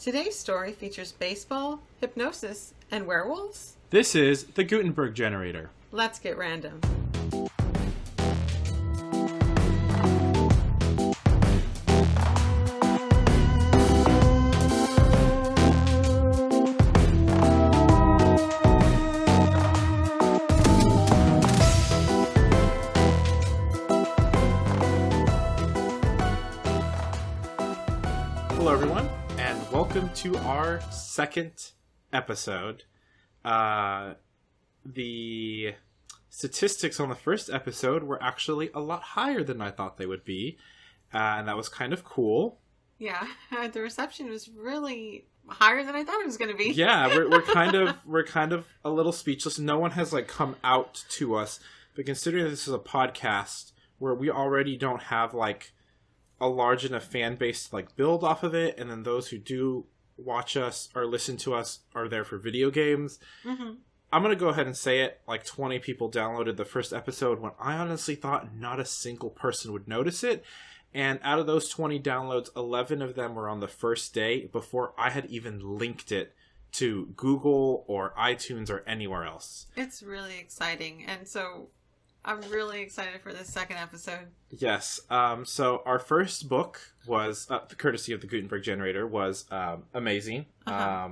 Today's story features baseball, hypnosis, and werewolves. This is the Gutenberg Generator. Let's get random. Hello, everyone, and welcome to our second episode. The statistics on the first episode were actually a lot higher than I thought they would be, and that was kind of cool. Yeah, the reception was really higher than I thought it was going to be. Yeah, we're kind of a little speechless. No one has come out to us, but considering this is a podcast where we already don't have a large enough fan base to build off of it, and then those who do watch us or listen to us are there for video games. Mm-hmm. I'm going to go ahead and say it. 20 people downloaded the first episode when I honestly thought not a single person would notice it. And out of those 20 downloads, 11 of them were on the first day before I had even linked it to Google or iTunes or anywhere else. It's really exciting. And so I'm really excited for this second episode. Yes. So our first book was, courtesy of the Gutenberg Generator, was amazing. Uh-huh.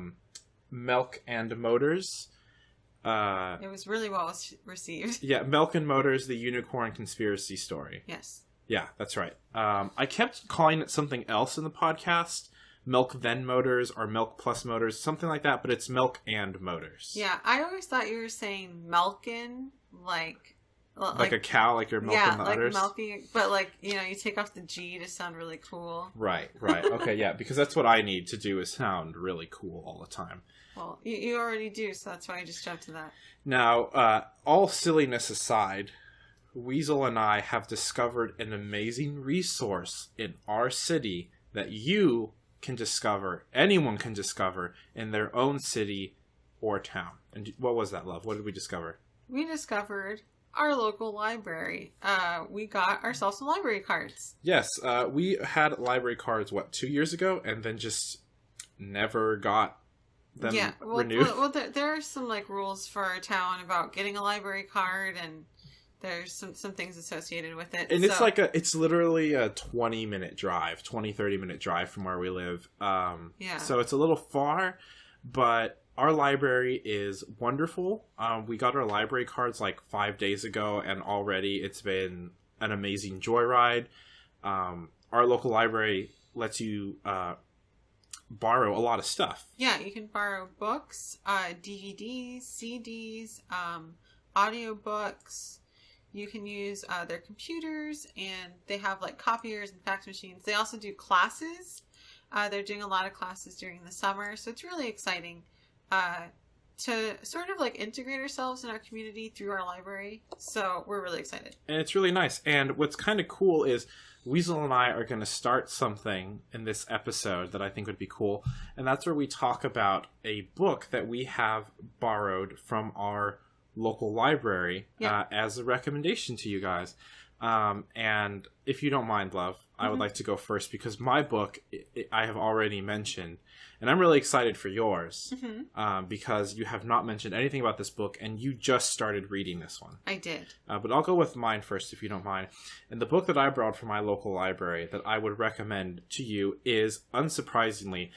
Milk and Motors. It was really well received. Yeah, Milk and Motors, the Unicorn Conspiracy Story. Yes. Yeah, that's right. I kept calling it something else in the podcast. Milk then Motors or Milk plus Motors, something like that, but it's Milk and Motors. Yeah, I always thought you were saying Melkin, like a cow, you're milking the udders? Yeah, milking, but you take off the G to sound really cool. Right. Okay, yeah, because that's what I need to do is sound really cool all the time. Well, you already do, so that's why I just jumped to that. Now, all silliness aside, Weasel and I have discovered an amazing resource in our city that you can discover, anyone can discover, in their own city or town. And what was that, love? What did we discover? We discovered our local library. We got ourselves some library cards. Yes, we had library cards, 2 years ago, and then just never got them renewed. Well, there are some rules for our town about getting a library card, and there's some things associated with it. And it's literally a 30-minute drive from where we live. Yeah. So it's a little far, but our library is wonderful. We got our library cards 5 days ago, and already it's been an amazing joyride. Our local library lets you borrow a lot of stuff. Yeah, you can borrow books, DVDs, CDs, audiobooks. You can use their computers, and they have copiers and fax machines. They also do classes. They're doing a lot of classes during the summer, so it's really exciting to sort of integrate ourselves in our community through our library. So we're really excited. And it's really nice. And what's kind of cool is Weasel and I are going to start something in this episode that I think would be cool. And that's where we talk about a book that we have borrowed from our local library as a recommendation to you guys. And if you don't mind, love, I would like to go first because my book I have already mentioned, and I'm really excited for yours because you have not mentioned anything about this book, and you just started reading this one. I did. But I'll go with mine first, if you don't mind. And the book that I borrowed from my local library that I would recommend to you is, unsurprisingly,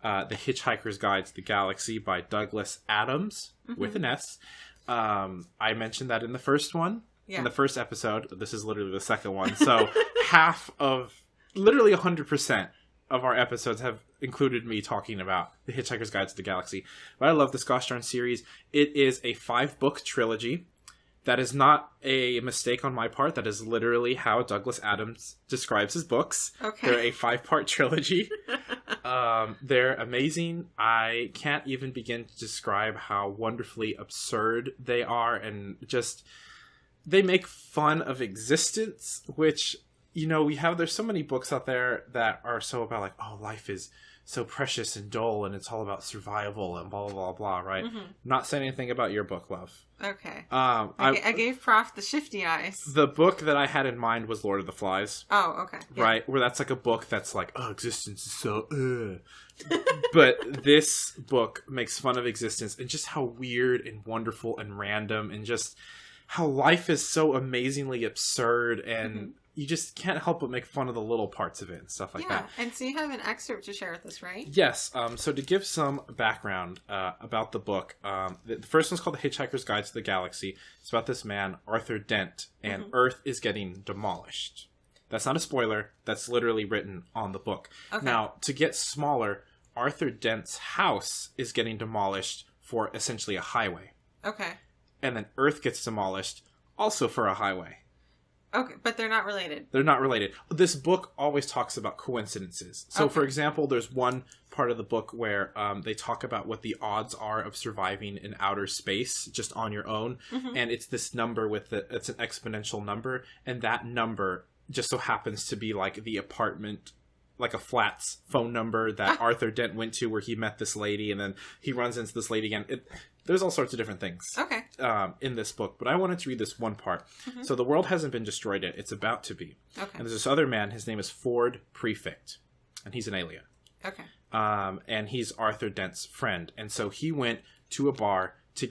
The Hitchhiker's Guide to the Galaxy by Douglas Adams, with an S. I mentioned that in the first one. Yeah. In the first episode. This is literally the second one. So literally 100% of our episodes have included me talking about The Hitchhiker's Guide to the Galaxy. But I love this gosh darn series. It is a 5-book trilogy. That is not a mistake on my part. That is literally how Douglas Adams describes his books. Okay. They're a 5-part trilogy. They're amazing. I can't even begin to describe how wonderfully absurd they are, and just they make fun of existence, which, there's so many books out there that are so about life is so precious and dull, and it's all about survival and blah, blah, blah, blah, right? Mm-hmm. Not saying anything about your book, love. Okay. I gave Prof the shifty eyes. The book that I had in mind was Lord of the Flies. Oh, okay. Yeah. Right? Where that's like a book that's like, oh, existence is so, But this book makes fun of existence and just how weird and wonderful and random and just how life is so amazingly absurd and you just can't help but make fun of the little parts of it and stuff like that. And so you have an excerpt to share with us, right? Yes. So to give some background about the book, the first one's called The Hitchhiker's Guide to the Galaxy. It's about this man, Arthur Dent, and Earth is getting demolished. That's not a spoiler. That's literally written on the book. Okay. Now, to get smaller, Arthur Dent's house is getting demolished for essentially a highway. Okay. And then Earth gets demolished also for a highway. Okay, but they're not related. They're not related. This book always talks about coincidences. So, for example, there's one part of the book where they talk about what the odds are of surviving in outer space just on your own. And it's this number it's an exponential number. And that number just so happens to be like the apartment, like a flats phone number that Arthur Dent went to where he met this lady. And then he runs into this lady again. There's all sorts of different things in this book, but I wanted to read this one part. So the world hasn't been destroyed yet. It's about to be. Okay. And there's this other man. His name is Ford Prefect, and he's an alien. Okay. And he's Arthur Dent's friend. And so he went to a bar to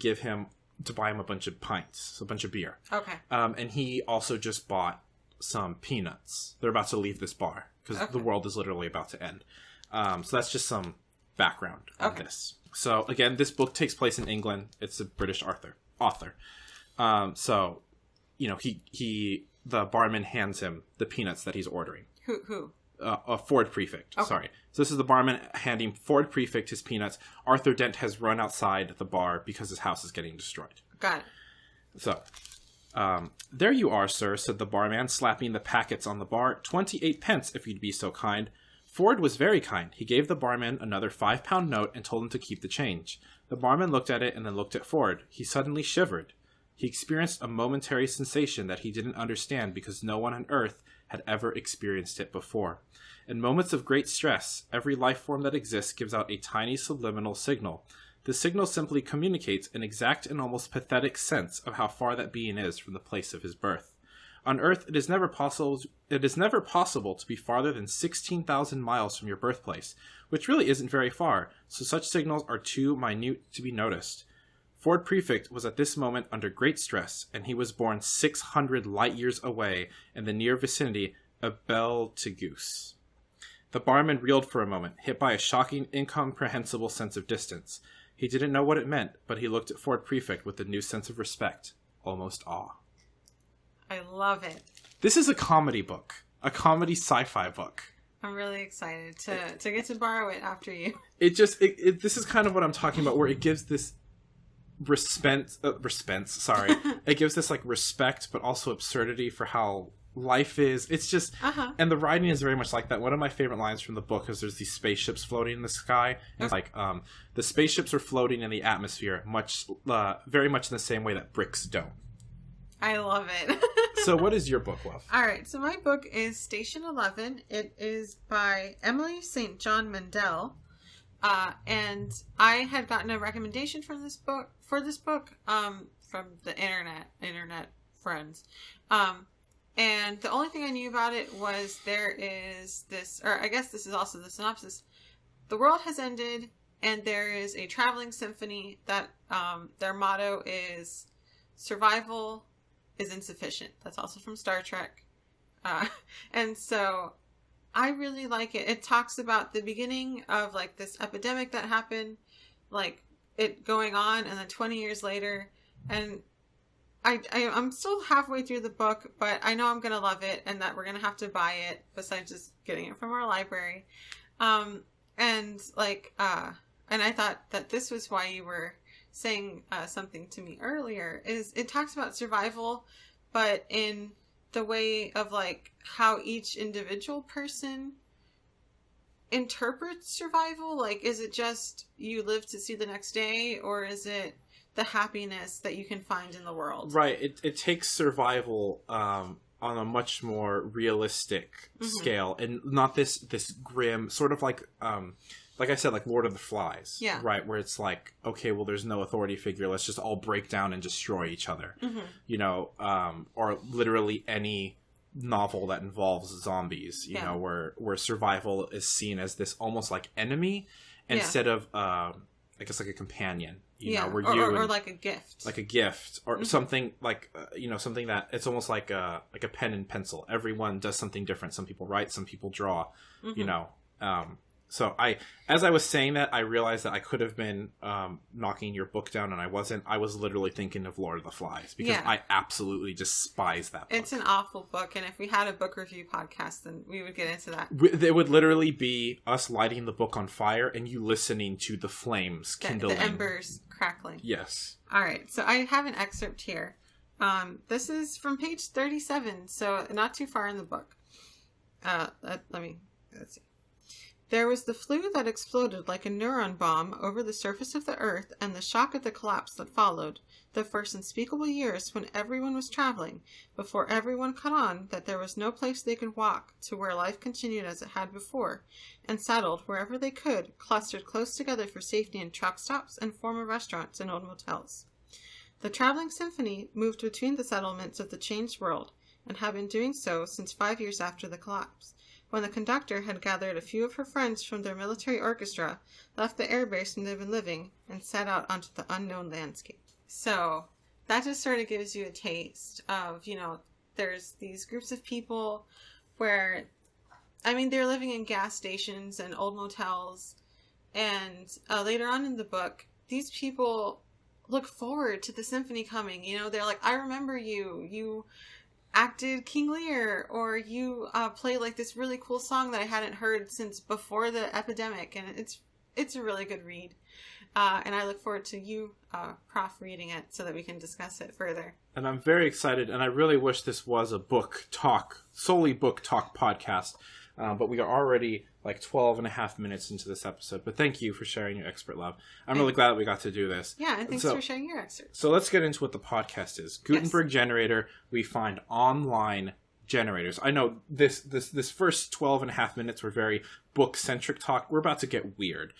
buy him a bunch of pints, a bunch of beer. Okay. And he also just bought some peanuts. They're about to leave this bar because the world is literally about to end. So that's just some background on this. So, again, this book takes place in England. It's a British author. So, you know, the barman hands him the peanuts that he's ordering. Who? A Ford Prefect. Okay. Sorry. So this is the barman handing Ford Prefect his peanuts. Arthur Dent has run outside the bar because his house is getting destroyed. Got it. So, there you are, sir, said the barman, slapping the packets on the bar. 28 pence, if you'd be so kind. Ford was very kind. He gave the barman another £5 note and told him to keep the change. The barman looked at it and then looked at Ford. He suddenly shivered. He experienced a momentary sensation that he didn't understand because no one on Earth had ever experienced it before. In moments of great stress, every life form that exists gives out a tiny subliminal signal. The signal simply communicates an exact and almost pathetic sense of how far that being is from the place of his birth. On Earth, it is never possible to be farther than 16,000 miles from your birthplace, which really isn't very far, so such signals are too minute to be noticed. Ford Prefect was at this moment under great stress, and he was born 600 light-years away in the near vicinity of Beltegus. The barman reeled for a moment, hit by a shocking, incomprehensible sense of distance. He didn't know what it meant, but he looked at Ford Prefect with a new sense of respect, almost awe. I love it. This is a comedy book. A comedy sci-fi book. I'm really excited to get to borrow it after you. This is kind of what I'm talking about, where it gives this it gives this like respect, but also absurdity for how life is. It's just, and the writing is very much like that. One of my favorite lines from the book is there's these spaceships floating in the sky. And it's like, the spaceships are floating in the atmosphere very much in the same way that bricks don't. I love it. So what is your book, love? All right. So my book is Station 11. It is by Emily St. John Mandel. And I had gotten a recommendation from this book from the internet friends. And the only thing I knew about it was there is this, or I guess this is also the synopsis. The world has ended and there is a traveling symphony that, their motto is survival is insufficient. That's also from Star Trek. And so I really like it. It talks about the beginning of like this epidemic that happened, like it going on, and then 20 years later. And I'm still halfway through the book, but I know I'm going to love it and that we're going to have to buy it besides just getting it from our library. And I thought that this was why you were saying something to me earlier, is it talks about survival, but in the way of like how each individual person interprets survival. Like, is it just you live to see the next day, or is it the happiness that you can find in the world? Right. It takes survival on a much more realistic scale, and not this grim sort of like like I said, like Lord of the Flies. Yeah. Right, where it's like, okay, well, there's no authority figure. Let's just all break down and destroy each other. Mm-hmm. You know, or literally any novel that involves zombies, you know, where survival is seen as this almost like enemy instead of, I guess, like a companion. You know, where or like a gift. Like a gift. Or something like, you know, something that it's almost like a pen and pencil. Everyone does something different. Some people write, some people draw, you know. So as I was saying that, I realized that I could have been knocking your book down, and I wasn't. I was literally thinking of Lord of the Flies, because I absolutely despise that book. It's an awful book, and if we had a book review podcast, then we would get into that. It would literally be us lighting the book on fire, and you listening to the flames kindling. The embers crackling. Yes. All right, so I have an excerpt here. This is from page 37, so not too far in the book. Let's see. There was the flu that exploded like a neuron bomb over the surface of the earth, and the shock of the collapse that followed, the first unspeakable years when everyone was traveling, before everyone caught on that there was no place they could walk to where life continued as it had before, and settled wherever they could, clustered close together for safety in truck stops and former restaurants and old motels. The traveling symphony moved between the settlements of the changed world, and had been doing so since 5 years after the collapse, when the conductor had gathered a few of her friends from their military orchestra, left the airbase where they've been living, and set out onto the unknown landscape. So that just sort of gives you a taste of, you know, there's these groups of people where, I mean, they're living in gas stations and old motels, and later on in the book, these people look forward to the symphony coming. You know, they're like, I remember you acted King Lear, or you played like this really cool song that I hadn't heard since before the epidemic, and it's a really good read. And I look forward to you, Prof, reading it so that we can discuss it further. And I'm very excited, and I really wish this was a solely book talk podcast. But we are already like 12 and a half minutes into this episode. But thank you for sharing your expert love. I'm really glad that we got to do this. Yeah, and thanks for sharing your excerpt. So let's get into what the podcast is. Gutenberg Generator, we find online generators. I know this first 12 and a half minutes were very book-centric talk. We're about to get weird.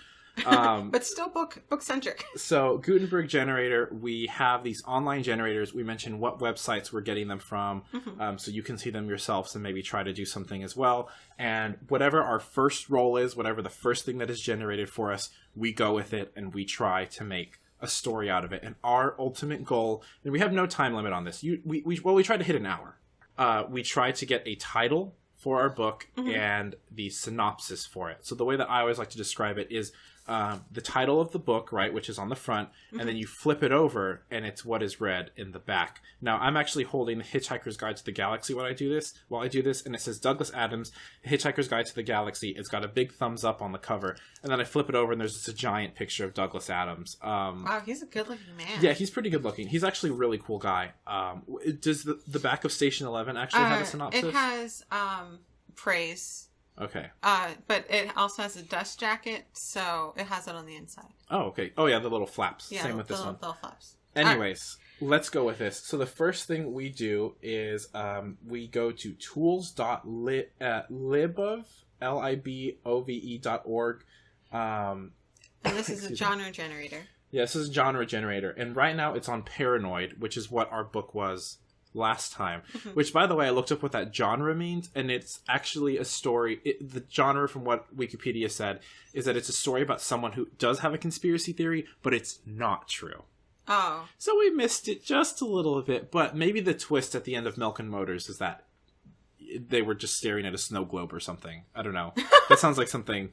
But still book-centric. So Gutenberg Generator, we have these online generators. We mentioned what websites we're getting them from, so you can see them yourselves and maybe try to do something as well. And whatever our first roll is, whatever the first thing that is generated for us, we go with it and we try to make a story out of it. And our ultimate goal, and we have no time limit on this. We try to hit an hour. We try to get a title for our book and the synopsis for it. So the way that I always like to describe it is the title of the book, right, which is on the front, and then you flip it over, and it's what is read in the back. Now, I'm actually holding The Hitchhiker's Guide to the Galaxy while I do this, and it says Douglas Adams, Hitchhiker's Guide to the Galaxy. It's got a big thumbs up on the cover, and then I flip it over, and there's just a giant picture of Douglas Adams. Wow, he's a good-looking man. Yeah, he's pretty good-looking. He's actually a really cool guy. Does the back of Station 11 actually have a synopsis? It has praise. Okay. But it also has a dust jacket, so it has it on the inside. Oh, okay. Oh, yeah, the little flaps. Yeah, Same with this one. The little flaps. Anyways, let's go with this. So the first thing we do is we go to tools.libove, libove.org. And this is a genre generator. Yeah, this is a genre generator. And right now it's on Paranoid, which is what our book was last time. Which, by the way, I looked up what that genre means, and it's actually a story. The genre, from what Wikipedia said, is that it's a story about someone who does have a conspiracy theory, but it's not true. Oh. So we missed it just a little bit, but maybe the twist at the end of Milk and Motors is that they were just staring at a snow globe or something. I don't know. That sounds like something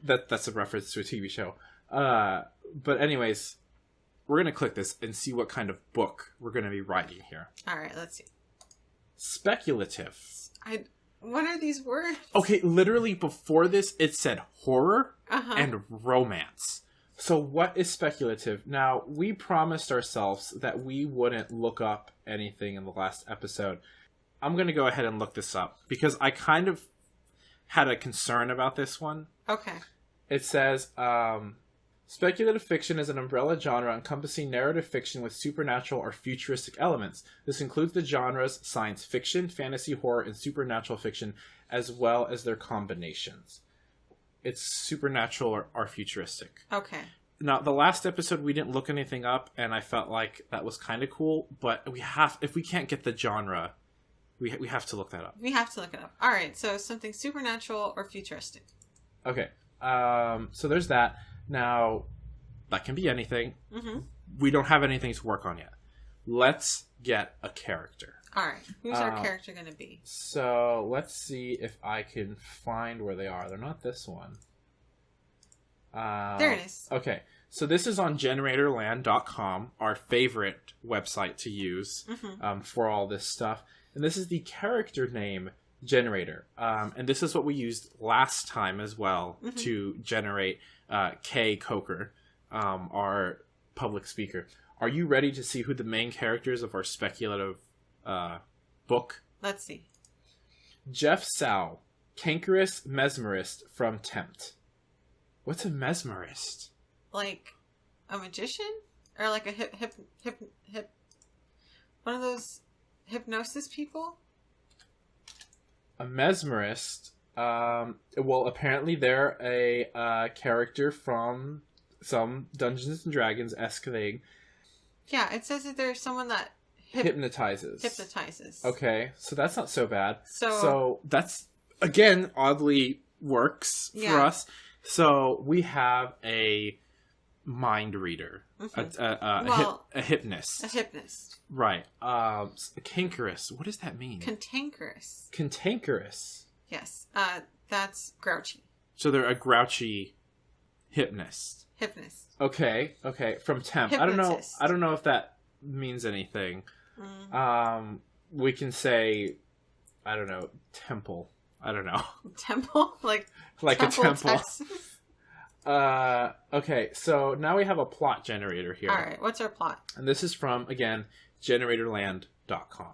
that's a reference to a TV show. But anyways, we're going to click this and see what kind of book we're going to be writing here. All right, let's see. Speculative. What are these words? Okay, literally before this, it said horror and romance. So what is speculative? Now, we promised ourselves that we wouldn't look up anything in the last episode. I'm going to go ahead and look this up because I kind of had a concern about this one. Okay. It says, speculative fiction is an umbrella genre encompassing narrative fiction with supernatural or futuristic elements. This includes the genres science fiction, fantasy, horror, and supernatural fiction, as well as their combinations. It's supernatural or futuristic. Okay. Now, the last episode, we didn't look anything up, and I felt like that was kind of cool, but if we can't get the genre, we have to look that up. We have to look it up. All right, so something supernatural or futuristic. Okay, so there's that. Now, that can be anything. Mm-hmm. We don't have anything to work on yet. Let's get a character. All right, who's our character going to be? So, let's see if I can find where they are. They're not this one. There it is. Okay, so this is on generatorland.com, our favorite website to use for all this stuff. And this is the character name generator. And this is what we used last time as well to generate Kay Coker, our public speaker. Are you ready to see who the main characters of our speculative book? Let's see. Jeff Sow, cankerous mesmerist from Tempt. What's a mesmerist? Like a magician? Or like a hip one of those hypnosis people? A mesmerist. Well, apparently they're a character from some Dungeons and Dragons-esque thing. Yeah, it says that there's someone that hypnotizes. Okay, so that's not so bad. So that's, again, oddly works for us. So we have a mind reader, a hypnist. A hypnist. Right. Cankerous. What does that mean? Cantankerous. Cantankerous. Yes. That's grouchy. So they're a grouchy hypnist. Hypnist. Okay. From Tempt. Hypnotist. I don't know if that means anything. We can say, I don't know, temple. I don't know. Temple? Like Temple, a temple. Texas? Okay, so now we have a plot generator here. All right, what's our plot? And this is from, again, generatorland.com.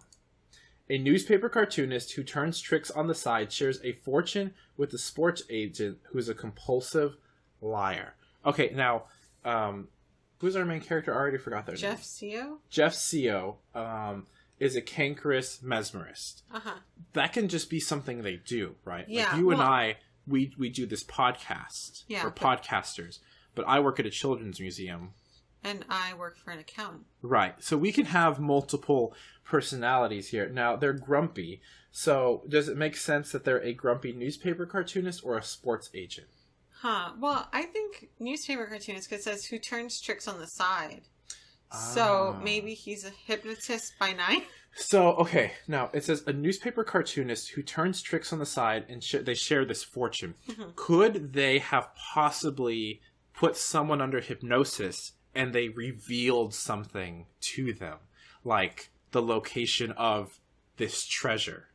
A newspaper cartoonist who turns tricks on the side shares a fortune with a sports agent who is a compulsive liar. Okay, now, who's our main character? I already forgot their name. Jeff Seo? Jeff Seo is a cankerous mesmerist. That can just be something they do, right? Yeah. Like you and I, we do this podcast. Yeah. We're podcasters. But I work at a children's museum. And I work for an accountant. Right. So we can have multiple personalities here. Now, they're grumpy. So does it make sense that they're a grumpy newspaper cartoonist or a sports agent? Well, I think newspaper cartoonist, because it says who turns tricks on the side. So maybe he's a hypnotist by night? So, okay. Now, it says a newspaper cartoonist who turns tricks on the side and they share this fortune. Could they have possibly put someone under hypnosis and they revealed something to them? Like the location of this treasure.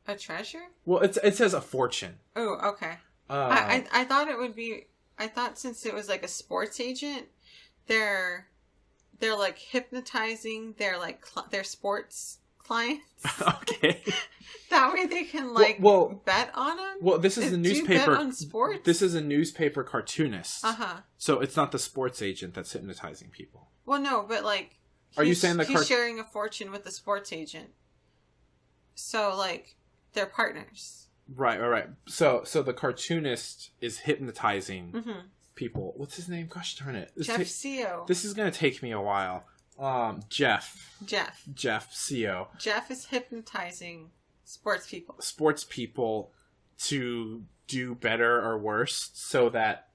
A treasure? Well, it says a fortune. Oh, okay. I thought it would be... I thought since it was like a sports agent, they're like hypnotizing their sports clients. Okay. That way they can bet on them. Well, this is the newspaper. Do you bet on sports? This is a newspaper cartoonist. Uh-huh. So it's not the sports agent that's hypnotizing people. Well, no, but like, are you saying he's sharing a fortune with the sports agent? So like, they're partners. Right. So the cartoonist is hypnotizing people. What's his name? Gosh darn it. Jeff Seo. This is going to take me a while. Jeff Seo. Jeff is hypnotizing sports people to do better or worse so that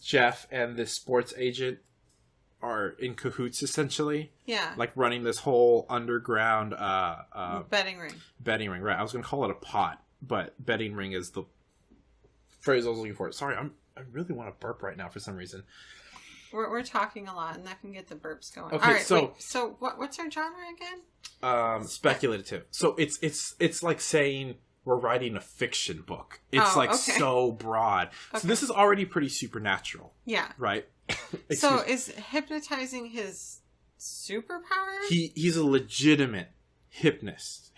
Jeff and the sports agent are in cahoots, essentially. Yeah. Like running this whole underground betting ring. Betting ring, right. I was going to call it a pot, but betting ring is the phrase I was looking for. Sorry, I really want to burp right now for some reason. We're talking a lot, and that can get the burps going. Okay, all right, so what's our genre again? Speculative. So it's like saying we're writing a fiction book. It's so broad. Okay. So this is already pretty supernatural. Yeah. Right? So is hypnotizing his superpower? He's a legitimate hypnotist.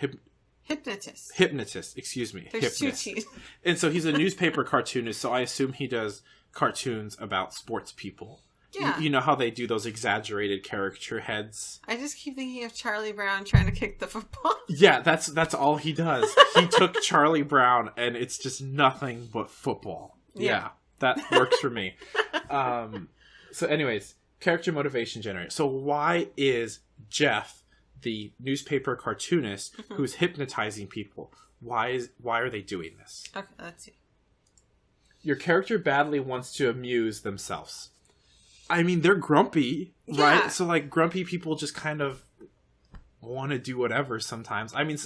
Hypnotist, excuse me. There's two T's. And so he's a newspaper cartoonist, so I assume he does cartoons about sports people. Yeah. You know how they do those exaggerated caricature heads? I just keep thinking of Charlie Brown trying to kick the football. Yeah, that's all he does. He took Charlie Brown, and it's just nothing but football. Yeah, that works for me. So anyways, character motivation generator. So why is Jeff, the newspaper cartoonist who's hypnotizing people, why are they doing this? Okay, let's see. Your character badly wants to amuse themselves. I mean, they're grumpy, right? So, like, grumpy people just kind of want to do whatever sometimes. I mean,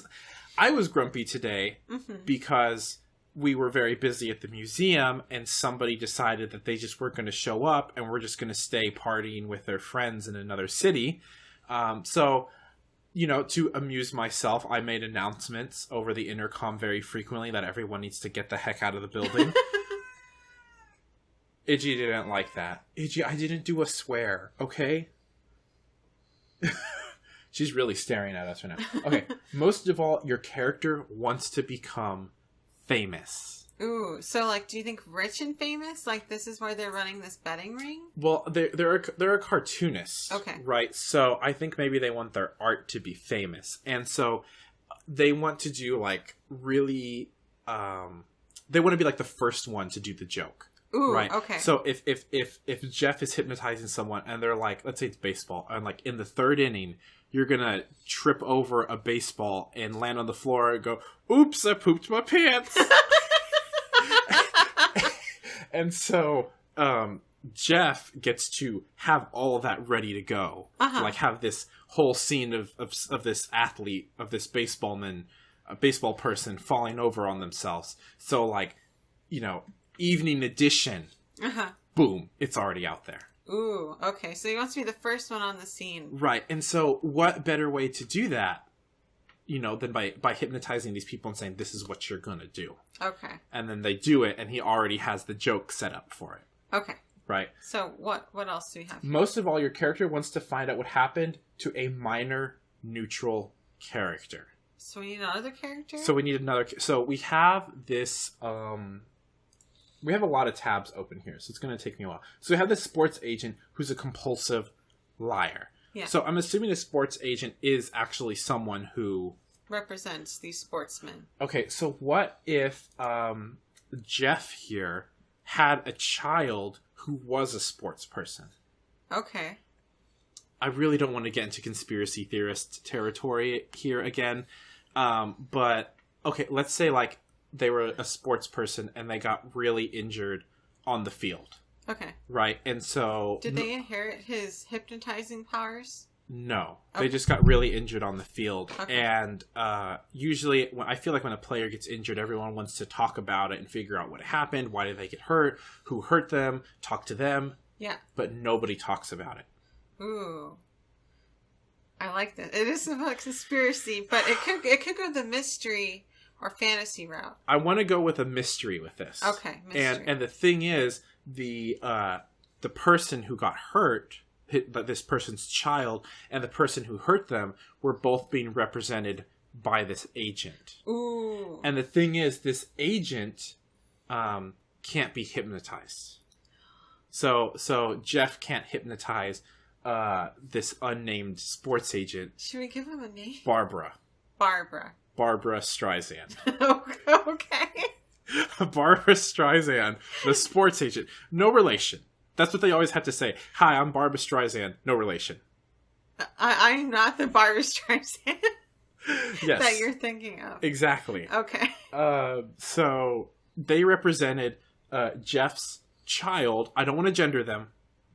I was grumpy today because we were very busy at the museum and somebody decided that they just weren't going to show up and we're just going to stay partying with their friends in another city. So, you know, to amuse myself, I made announcements over the intercom very frequently that everyone needs to get the heck out of the building. Iggy didn't like that. Iggy, I didn't do a swear, okay? She's really staring at us right now. Okay, most of all, your character wants to become famous. Ooh, so, like, do you think rich and famous? Like, this is why they're running this betting ring? Well, they're a cartoonist. Okay. Right? So, I think maybe they want their art to be famous. And so, they want to do, like, really... they want to be, like, the first one to do the joke. Ooh, right. Okay. So if Jeff is hypnotizing someone and they're like, let's say it's baseball, and like in the third inning, you're gonna trip over a baseball and land on the floor and go, "Oops, I pooped my pants." And so Jeff gets to have all of that ready to go, like have this whole scene of this athlete, of this baseballman, a baseball person falling over on themselves. So like, you know. Evening edition. Boom. It's already out there. Ooh, okay. So he wants to be the first one on the scene. Right. And so what better way to do that, you know, than by hypnotizing these people and saying, this is what you're going to do. Okay. And then they do it and he already has the joke set up for it. Okay. Right. So what else do we have here? Most of all, your character wants to find out what happened to a minor neutral character. So we need another character? So we have this, we have a lot of tabs open here, so it's going to take me a while. So we have this sports agent who's a compulsive liar. Yeah. So I'm assuming a sports agent is actually someone who... represents these sportsmen. Okay, so what if Jeff here had a child who was a sports person? Okay. I really don't want to get into conspiracy theorist territory here again. But, okay, let's say, like, they were a sports person and they got really injured on the field. Okay. Right, and so... Did they inherit his hypnotizing powers? No. Okay. They just got really injured on the field. Okay. And usually, I feel like when a player gets injured, everyone wants to talk about it and figure out what happened. Why did they get hurt? Who hurt them? Talk to them. Yeah. But nobody talks about it. Ooh. I like that. It is about conspiracy, but it could go the mystery or fantasy route. I want to go with a mystery with this. Okay, mystery. And the thing is, the person who got hurt, this person's child, and the person who hurt them were both being represented by this agent. Ooh. And the thing is, this agent can't be hypnotized. So Jeff can't hypnotize this unnamed sports agent. Should we give him a name? Barbara Streisand. Okay. Barbara Streisand, the sports agent. No relation. That's what they always have to say. Hi, I'm Barbara Streisand. No relation. I'm not the Barbara Streisand yes. that you're thinking of. Exactly. Okay. So they represented Jeff's child. I don't want to gender them.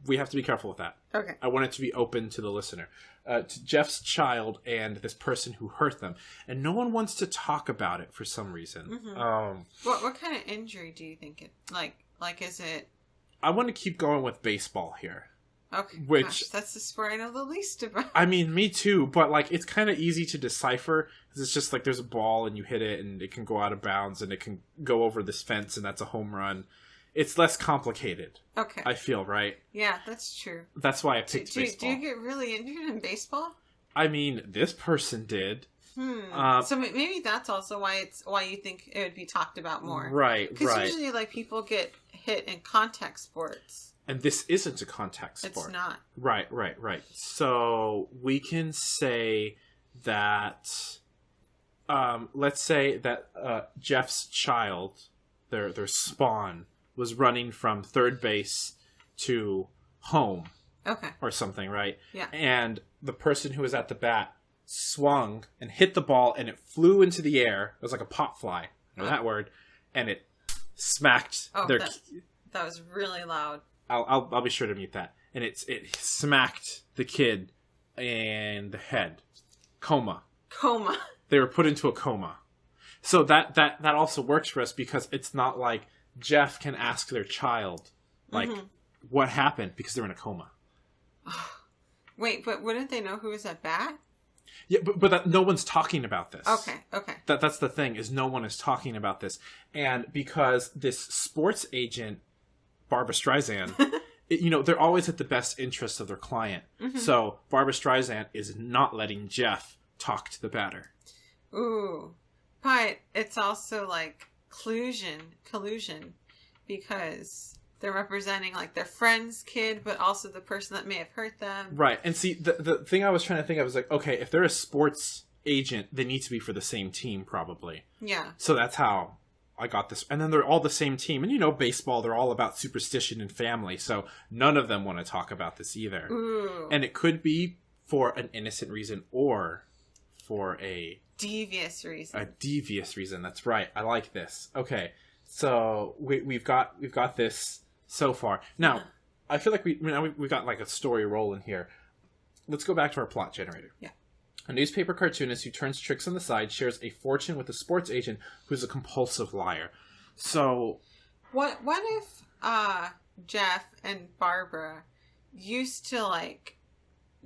We have to be careful with that. Okay. I want it to be open to the listener. To Jeff's child and this person who hurt them. And no one wants to talk about it for some reason. Mm-hmm. What kind of injury do you think it... Like is it... I want to keep going with baseball here. Okay. Which... Gosh, that's the sport I know the least about. I mean, me too. But, like, it's kind of easy to decipher. Because it's just like there's a ball and you hit it and it can go out of bounds and it can go over this fence and that's a home run. It's less complicated. Okay. I feel, right? Yeah, that's true. That's why I picked baseball. Do you get really injured in baseball? I mean, this person did. So maybe that's also why you think it would be talked about more. Right, Because usually, like, people get hit in contact sports. And this isn't a contact sport. It's not. Right. So we can say that, let's say that Jeff's child, their spawn, was running from third base to home Okay. or something, right? Yeah. And the person who was at the bat swung and hit the ball, and it flew into the air. It was like a pop fly, that word, and it smacked their. That was really loud. I'll be sure to mute that. And it smacked the kid in the head. Coma. They were put into a coma. So that also works for us because it's not like Jeff can ask their child, like, what happened, because they're in a coma. Wait, but wouldn't they know who was at bat? Yeah, but no one's talking about this. Okay. That's the thing, is no one is talking about this. And because this sports agent, Barbra Streisand, they're always at the best interest of their client. So Barbra Streisand is not letting Jeff talk to the batter. Ooh. But it's also like collusion, because they're representing like their friend's kid, but also the person that may have hurt them. Right. And see, the thing I was trying to think of was like, okay, if they're a sports agent, they need to be for the same team, probably. Yeah. So that's how I got this. And then they're all the same team. And baseball, they're all about superstition and family. So none of them want to talk about this either. Ooh. And it could be for an innocent reason or for a devious reason. A devious reason. That's right. I like this. Okay. So we've got this so far. Now, I feel like we've got like a story rolling here. Let's go back to our plot generator. Yeah. A newspaper cartoonist who turns tricks on the side shares a fortune with a sports agent who's a compulsive liar. So, what if Jeff and Barbara used to like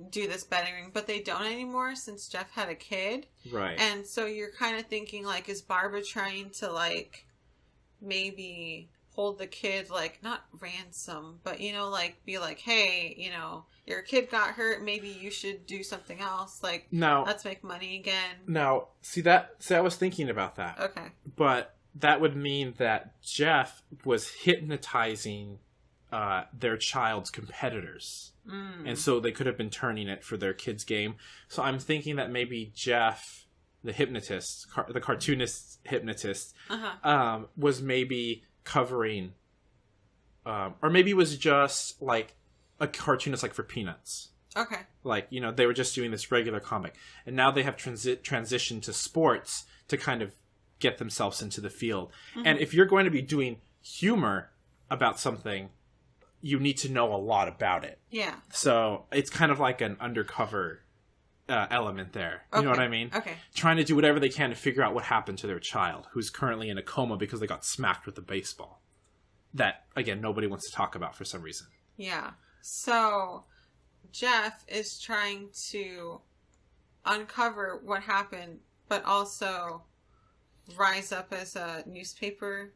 do this betting ring, but they don't anymore since Jeff had a kid? Right. And so you're kind of thinking like, is Barbara trying to like maybe hold the kid, like not ransom, but like be like, hey, your kid got hurt, maybe you should do something else, like now let's make money again. Now see I was thinking about that. Okay. But that would mean that Jeff was hypnotizing their child's competitors, and so they could have been turning it for their kid's game. So I'm thinking that maybe Jeff, the hypnotist, the cartoonist hypnotist, was maybe covering, or maybe it was just like a cartoonist, like for Peanuts. Okay. Like, they were just doing this regular comic, and now they have transitioned to sports to kind of get themselves into the field. And if you're going to be doing humor about something, you need to know a lot about it. Yeah. So it's kind of like an undercover element there. You know what I mean? Okay. Trying to do whatever they can to figure out what happened to their child, who's currently in a coma because they got smacked with a baseball. That, again, nobody wants to talk about for some reason. Yeah. So Jeff is trying to uncover what happened, but also rise up as a newspaper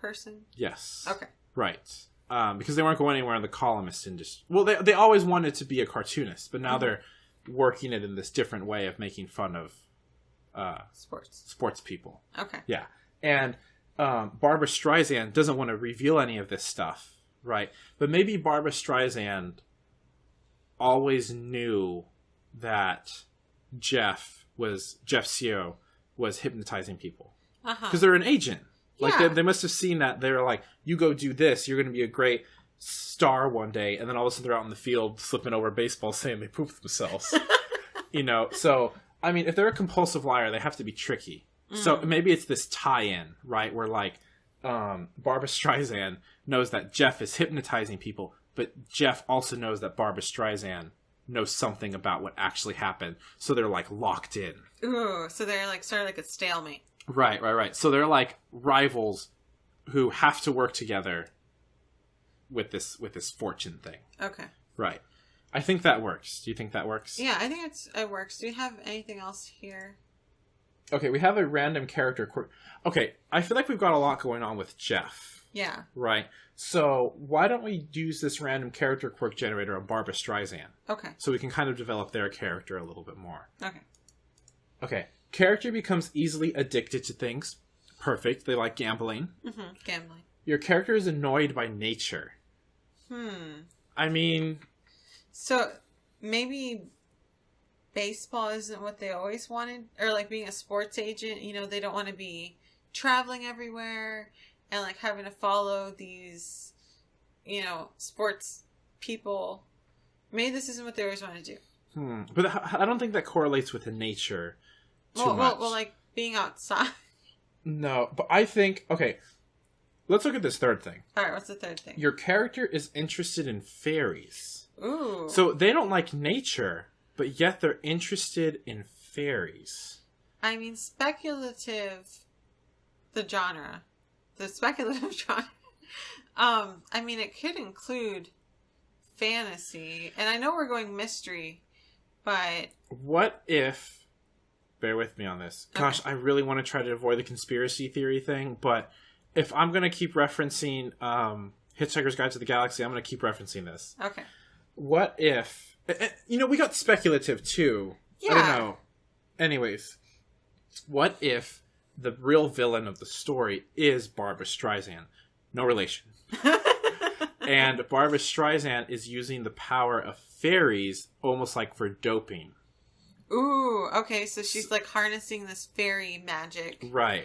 person? Yes. Okay. Right. Because they weren't going anywhere in the columnist industry. Well, they always wanted to be a cartoonist, but now they're working it in this different way of making fun of sports people. Okay. Yeah. And Barbra Streisand doesn't want to reveal any of this stuff, right? But maybe Barbra Streisand always knew that Jeff CEO was hypnotizing people. Because they're an agent. Like, they must have seen that. They're like, you go do this, you're going to be a great star one day. And then all of a sudden they're out in the field slipping over a baseball saying they pooped themselves. So, I mean, if they're a compulsive liar, they have to be tricky. So maybe it's this tie-in, right? Where, like, Barbra Streisand knows that Jeff is hypnotizing people, but Jeff also knows that Barbra Streisand knows something about what actually happened. So they're, like, locked in. Ooh, so they're, like, sort of like a stalemate. Right. So they're like rivals who have to work together with this fortune thing. Okay. Right. I think that works. Do you think that works? Yeah, I think it works. Do you have anything else here? Okay, we have a random character quirk. Okay, I feel like we've got a lot going on with Jeff. Yeah. Right. So why don't we use this random character quirk generator on Barbra Streisand? Okay. So we can kind of develop their character a little bit more. Okay. Character becomes easily addicted to things. Perfect. They like gambling. Gambling. Your character is annoyed by nature. I mean... So, maybe baseball isn't what they always wanted? Or, like, being a sports agent, they don't want to be traveling everywhere. and like having to follow these, you know, sports people. Maybe this isn't what they always want to do. But I don't think that correlates with the nature too much. Well, like being outside. No, but I think, okay, let's look at this third thing. All right, what's the third thing? Your character is interested in fairies. Ooh. So they don't like nature, but yet they're interested in fairies. I mean, speculative, the speculative genre. I mean, it could include fantasy, and I know we're going mystery, but what if, bear with me on this, gosh, okay. I really want to try to avoid the conspiracy theory thing, but if I'm going to keep referencing Hitchhiker's Guide to the Galaxy, I'm going to keep referencing this. Okay. What if, you know, we got speculative too. Yeah. I don't know. Anyways, what if the real villain of the story is Barbra Streisand? No relation. And Barbra Streisand is using the power of fairies almost like for doping. Ooh, okay, so she's like harnessing this fairy magic. Right.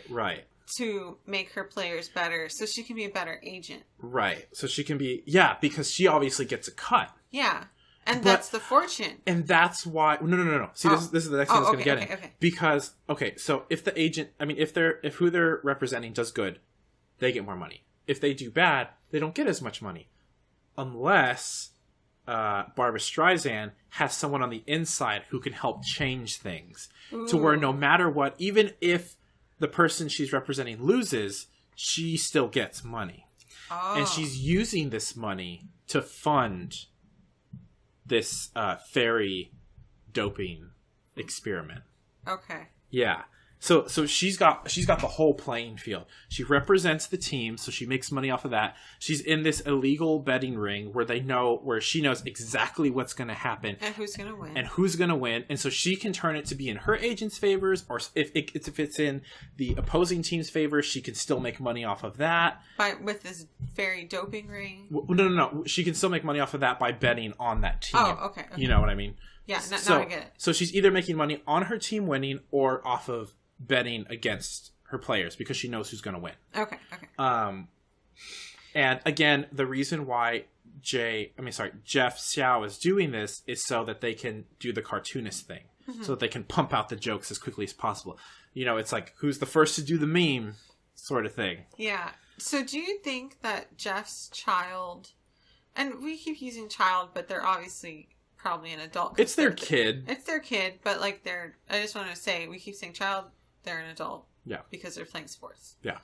To make her players better, so she can be a better agent. Right, so she can be, because she obviously gets a cut. Yeah, and that's the fortune. And that's why, no. See, this is the next thing I was going to get in. Okay. Because, so if the agent, I mean, if who they're representing does good, they get more money. If they do bad, they don't get as much money. Unless Barbra Streisand has someone on the inside who can help change things. Ooh. To where no matter what, even if the person she's representing loses, she still gets money. Oh. And she's using this money to fund this fairy doping experiment. Okay. Yeah. So she's got the whole playing field. She represents the team, so she makes money off of that. She's in this illegal betting ring where she knows exactly what's going to happen and who's going to win. And so she can turn it to be in her agent's favors, or if it's in the opposing team's favor, she can still make money off of that. With this fairy doping ring. No. She can still make money off of that by betting on that team. Oh, okay. You know what I mean? Yeah. Now I get it. So she's either making money on her team winning or off of betting against her players because she knows who's going to win. Okay. And again, the reason why Jeff Xiao is doing this is so that they can do the cartoonist thing. Mm-hmm. So that they can pump out the jokes as quickly as possible. You know, it's like, who's the first to do the meme sort of thing. Yeah. So do you think that Jeff's child, and we keep using child, but they're obviously probably an adult. It's their kid. It's their kid, but like I just want to say, we keep saying child, they're an adult. Yeah. Because they're playing sports. Yeah.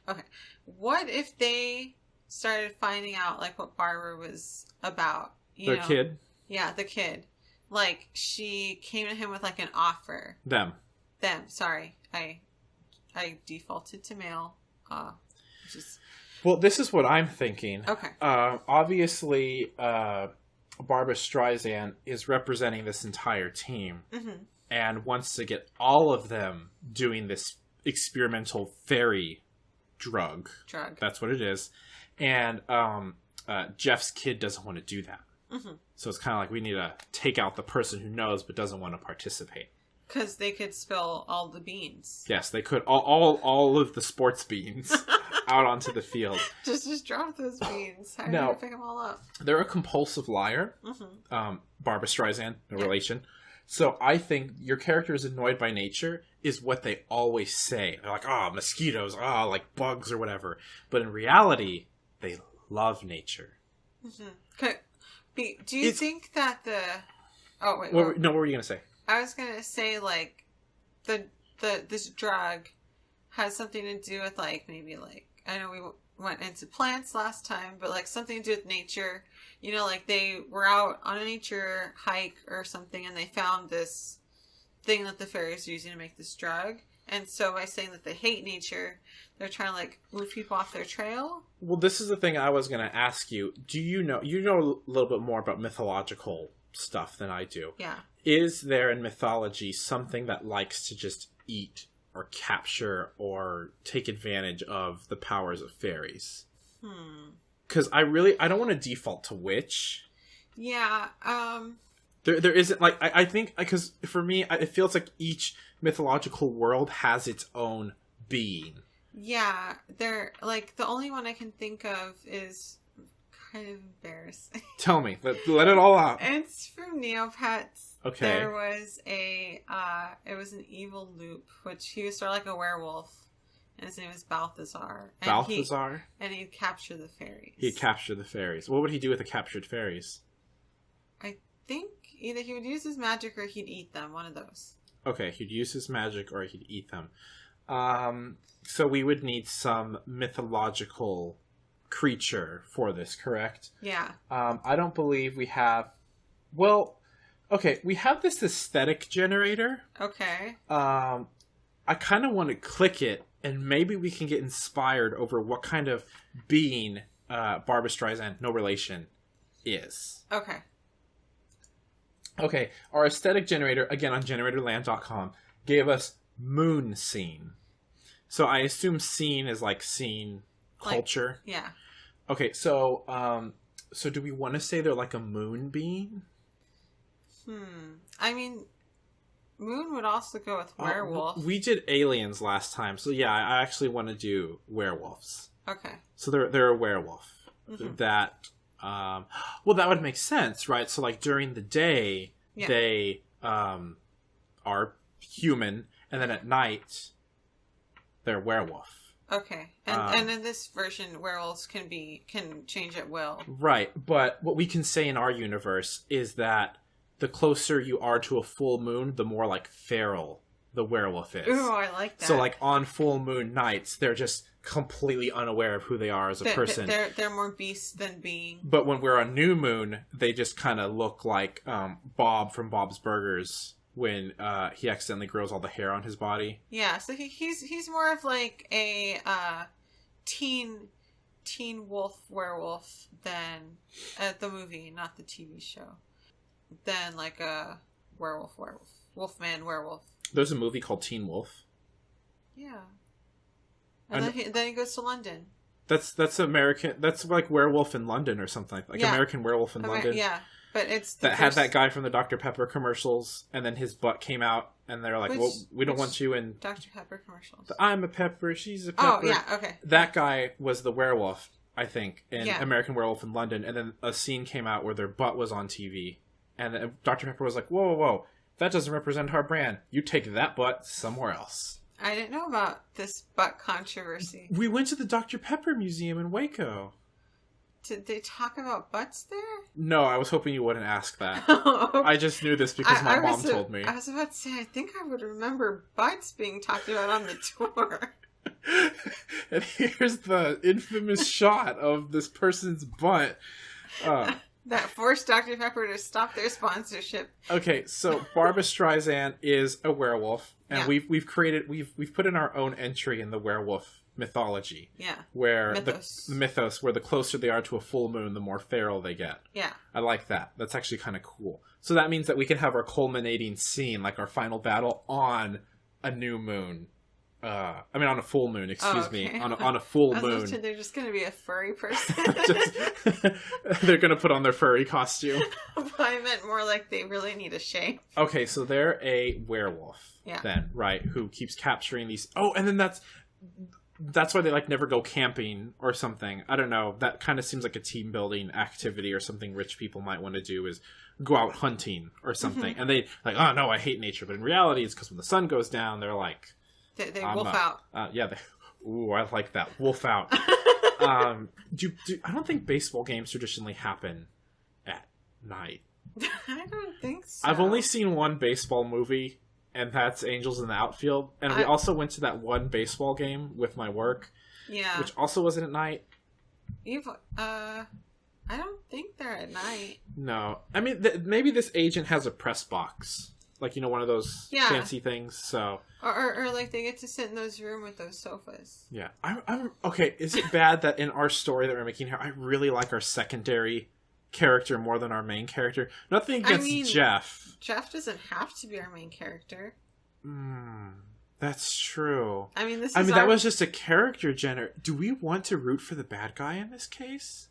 Okay. What if they started finding out like what Barbara was about? Their kid? Yeah, the kid. Like she came to him with like an offer. Them. Sorry. I defaulted to male. Well, this is what I'm thinking. Okay. Obviously, Barbra Streisand is representing this entire team. Mm-hmm. And wants to get all of them doing this experimental fairy drug. That's what it is. And Jeff's kid doesn't want to do that. Mm-hmm. So it's kind of like we need to take out the person who knows but doesn't want to participate. Because they could spill all the beans. Yes, they could. All of the sports beans out onto the field. Just drop those beans. How are you going to pick them all up? They're a compulsive liar. Mm-hmm. Barbra Streisand, no relation. So I think your character is annoyed by nature is what they always say. They're like, mosquitoes, like bugs or whatever. But in reality, they love nature. Mm-hmm. Okay. Do you think that the... Oh, wait. What were you going to say? I was going to say, like, this drug has something to do with, like, maybe, like... I know we went into plants last time, but, like, something to do with nature. You know, like they were out on a nature hike or something and they found this thing that the fairies are using to make this drug. And so by saying that they hate nature, they're trying to like move people off their trail. Well, this is the thing I was going to ask you. Do you know a little bit more about mythological stuff than I do? Yeah. Is there in mythology something that likes to just eat or capture or take advantage of the powers of fairies? Because I don't want to default to witch. Yeah. There isn't, like, I think, because for me, it feels like each mythological world has its own being. Yeah, they're like the only one I can think of is kind of embarrassing. Tell me. Let it all out. It's from Neopets. Okay. There was it was an evil loop, which he was sort of like a werewolf, and his name is Balthazar. And Balthazar? He'd capture the fairies. He'd capture the fairies. What would he do with the captured fairies? I think either he would use his magic or he'd eat them, one of those. Okay, he'd use his magic or he'd eat them. So we would need some mythological creature for this, correct? Yeah. I don't believe we have... Well, okay, we have this aesthetic generator. Okay. I kind of want to click it, and maybe we can get inspired over what kind of being Barbra Streisand, no relation, is. Okay. Okay, our aesthetic generator, again on generatorland.com, gave us moon scene. So I assume scene is like scene culture. Like, yeah. Okay, so do we want to say they're like a moon being? I mean, moon would also go with werewolf. We did aliens last time, so yeah, I actually want to do werewolves. Okay. So they're a werewolf. Mm-hmm. That well, that would make sense, right? So like during the day, they are human, and then at night they're werewolf. Okay. And in this version, werewolves can change at will. Right, but what we can say in our universe is that the closer you are to a full moon, the more like feral the werewolf is. Ooh, I like that. So like on full moon nights, they're just completely unaware of who they are as a person. They're more beast than being. But when we're on new moon, they just kind of look like Bob from Bob's Burgers when he accidentally grows all the hair on his body. Yeah, so he's more of like a teen wolf werewolf than the movie, not the TV show. Than like a wolfman werewolf. There's a movie called Teen Wolf. Yeah. And then he goes to London. That's American. That's like Werewolf in London or something like American Werewolf in London. Yeah, but it's had that guy from the Dr. Pepper commercials, and then his butt came out, and they're like, "Well, we don't want you in Dr. Pepper commercials." I'm a pepper. She's a pepper. Oh yeah, okay. That guy was the werewolf, I think, in American Werewolf in London, and then a scene came out where their butt was on TV, and then Dr. Pepper was like, "Whoa, that doesn't represent our brand. You take that butt somewhere else." I didn't know about this butt controversy. We went to the Dr. Pepper Museum in Waco. Did they talk about butts there? No, I was hoping you wouldn't ask that. Okay. I just knew this because my mom told me. I was about to say, I think I would remember butts being talked about on the tour. And here's the infamous shot of this person's butt. That forced Dr. Pepper to stop their sponsorship. Okay, so Barbra Streisand is a werewolf, and we've put in our own entry in the werewolf mythology. Yeah. Where the mythos, where the closer they are to a full moon, the more feral they get. Yeah. I like that. That's actually kind of cool. So that means that we can have our culminating scene, like our final battle, on a new moon. On a full moon, excuse me. On a full moon. They're just going to be a furry person. They're going to put on their furry costume. I meant more like they really need a shave. Okay, so they're a werewolf then, right? Who keeps capturing these... Oh, and then that's why they like never go camping or something. I don't know. That kind of seems like a team building activity or something rich people might want to do is go out hunting or something. Mm-hmm. And they like, oh no, I hate nature. But in reality, it's because when the sun goes down, they're like... They wolf out. Ooh, I like that. Wolf out. I don't think baseball games traditionally happen at night. I don't think so. I've only seen one baseball movie, and that's Angels in the Outfield. And we also went to that one baseball game with my work. Yeah. Which also wasn't at night. I don't think they're at night. No. I mean, maybe this agent has a press box. Like, one of those fancy things, so... Or like, they get to sit in those rooms with those sofas. Yeah. I'm okay, is it bad that in our story that we're making here, I really like our secondary character more than our main character? Nothing against Jeff. Jeff doesn't have to be our main character. That's true. That was just a character generator. Do we want to root for the bad guy in this case?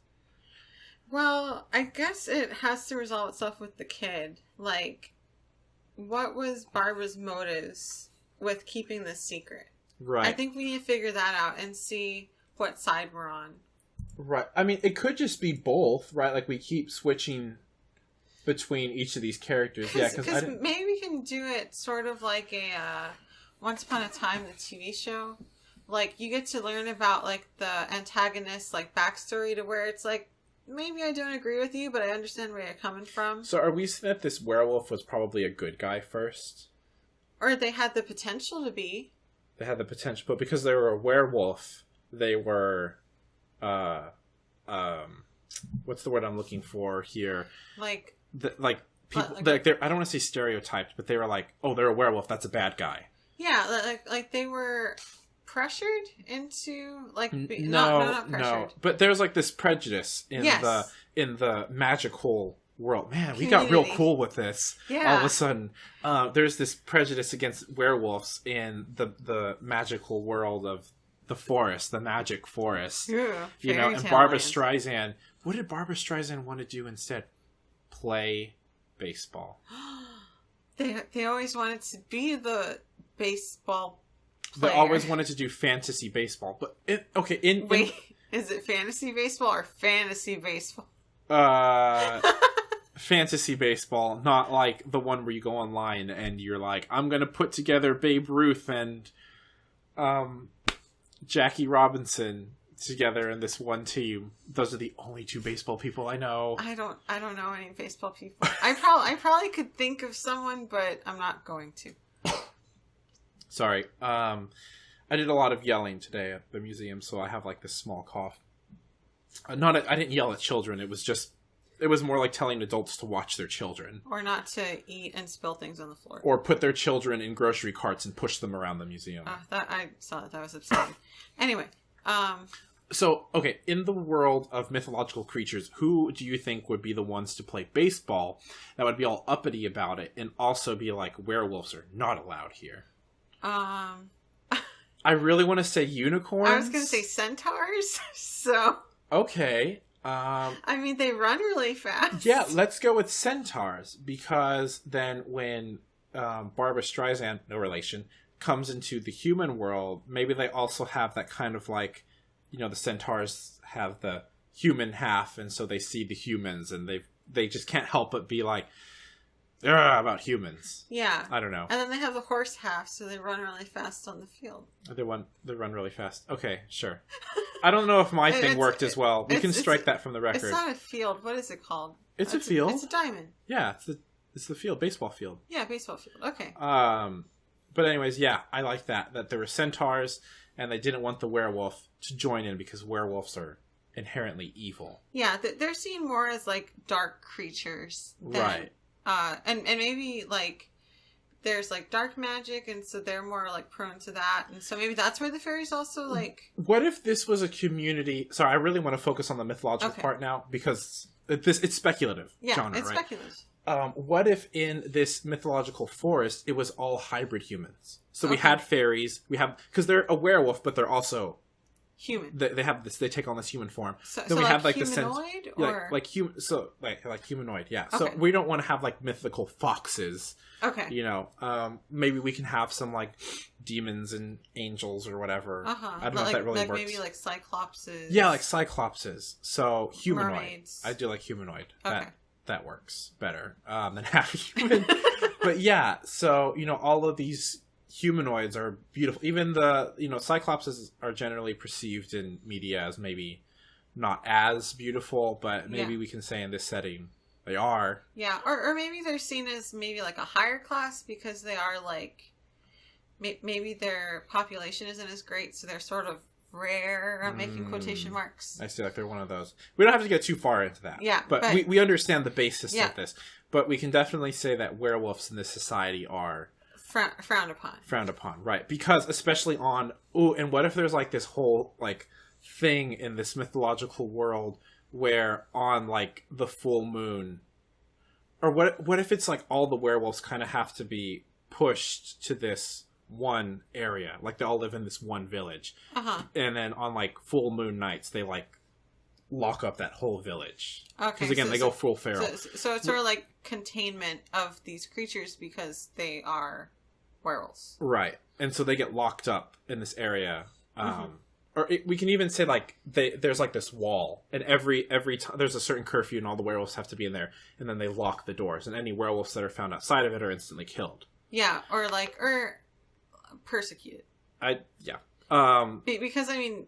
Well, I guess it has to resolve itself with the kid. Like... What was Barbara's motives with keeping this secret? Right. I think we need to figure that out and see what side we're on. Right. I mean, it could just be both, right? Like, we keep switching between each of these characters. Because maybe we can do it sort of like a Once Upon a Time, the TV show. Like, you get to learn about, like, the antagonist's, like, backstory to where it's like, maybe I don't agree with you, but I understand where you're coming from. So are we saying that this werewolf was probably a good guy first? Or they had the potential to be. They had the potential, but because they were a werewolf, they were, what's the word I'm looking for here? Like, people, they're, I don't want to say stereotyped, but they were like, oh, they're a werewolf, that's a bad guy. Yeah, like they were pressured into, like, not pressured. No, but there's like this prejudice in the magical world. Man, we got real cool with this. Yeah. All of a sudden, there's this prejudice against werewolves in the magical world of the forest, the magic forest. Yeah, you know, and Barbara Streisand. What did Barbara Streisand want to do instead? Play baseball. They always wanted to be the baseball player. They always wanted to do fantasy baseball, but is it fantasy baseball or fantasy baseball? Fantasy baseball, not like the one where you go online and you're like, I'm gonna put together Babe Ruth and Jackie Robinson together in this one team. Those are the only two baseball people I know. I don't know any baseball people. I probably could think of someone, but I'm not going to. Sorry. I did a lot of yelling today at the museum, so I have like this small cough. I didn't yell at children. It was more like telling adults to watch their children. Or not to eat and spill things on the floor. Or put their children in grocery carts and push them around the museum. I saw that. That was upsetting. Anyway. So, okay, in the world of mythological creatures, who do you think would be the ones to play baseball that would be all uppity about it and also be like, werewolves are not allowed here? I really want to say unicorns. I was going to say centaurs, so... Okay. I mean, they run really fast. Yeah, let's go with centaurs, because then when Barbara Streisand, no relation, comes into the human world, maybe they also have that kind of like, you know, the centaurs have the human half, and so they see the humans, and they just can't help but be like, about humans. Yeah. I don't know. And then they have the horse half, so they run really fast on the field. They run really fast. Okay, sure. I don't know if my thing worked as well. We can strike that from the record. It's not a field. What is it called? It's a field. It's a diamond. Yeah, it's the field, baseball field. Yeah, baseball field. Okay. But anyways, yeah, I like that there were centaurs, and they didn't want the werewolf to join in because werewolves are inherently evil. Yeah, they're seen more as like dark creatures. Right. And maybe like there's like dark magic, and so they're more like prone to that, and so maybe that's where the fairies also like. What if this was a community? Sorry, I really want to focus on the mythological part now because it's speculative genre, it's right? Speculative. What if in this mythological forest it was all hybrid humans? So we had fairies, because they're a werewolf, but they're also human. They have this. They take on this human form. So we like have like humanoid, or like human. So like humanoid. Yeah. Okay. So we don't want to have like mythical foxes. Okay. You know, maybe we can have some like demons and angels or whatever. I don't know if that really works. Maybe like cyclopses. Yeah, like cyclopses. So humanoid. Mermaids. I do like humanoid. Okay. That works better than half human. But yeah, so you know, all of these humanoids are beautiful. Even the, you know, cyclopses are generally perceived in media as maybe not as beautiful, but maybe we can say in this setting they are. Yeah, or maybe they're seen as maybe like a higher class because they are like, maybe their population isn't as great, so they're sort of rare. I'm making quotation marks. I see, like they're one of those. We don't have to get too far into that. Yeah, but we understand the basis of this. But we can definitely say that werewolves in this society are frowned upon. Frowned upon, right? Because especially on and what if there's like this whole like thing in this mythological world where on like the full moon, or what if it's like all the werewolves kind of have to be pushed to this one area, like they all live in this one village, and then on like full moon nights they like lock up that whole village. Okay, because again they go full feral. So it's sort of like containment of these creatures because they are werewolves. Right. And so they get locked up in this area. We can even say, like, there's, like, this wall. And every time there's a certain curfew and all the werewolves have to be in there. And then they lock the doors. And any werewolves that are found outside of it are instantly killed. Yeah, or persecuted. Yeah. Because, I mean,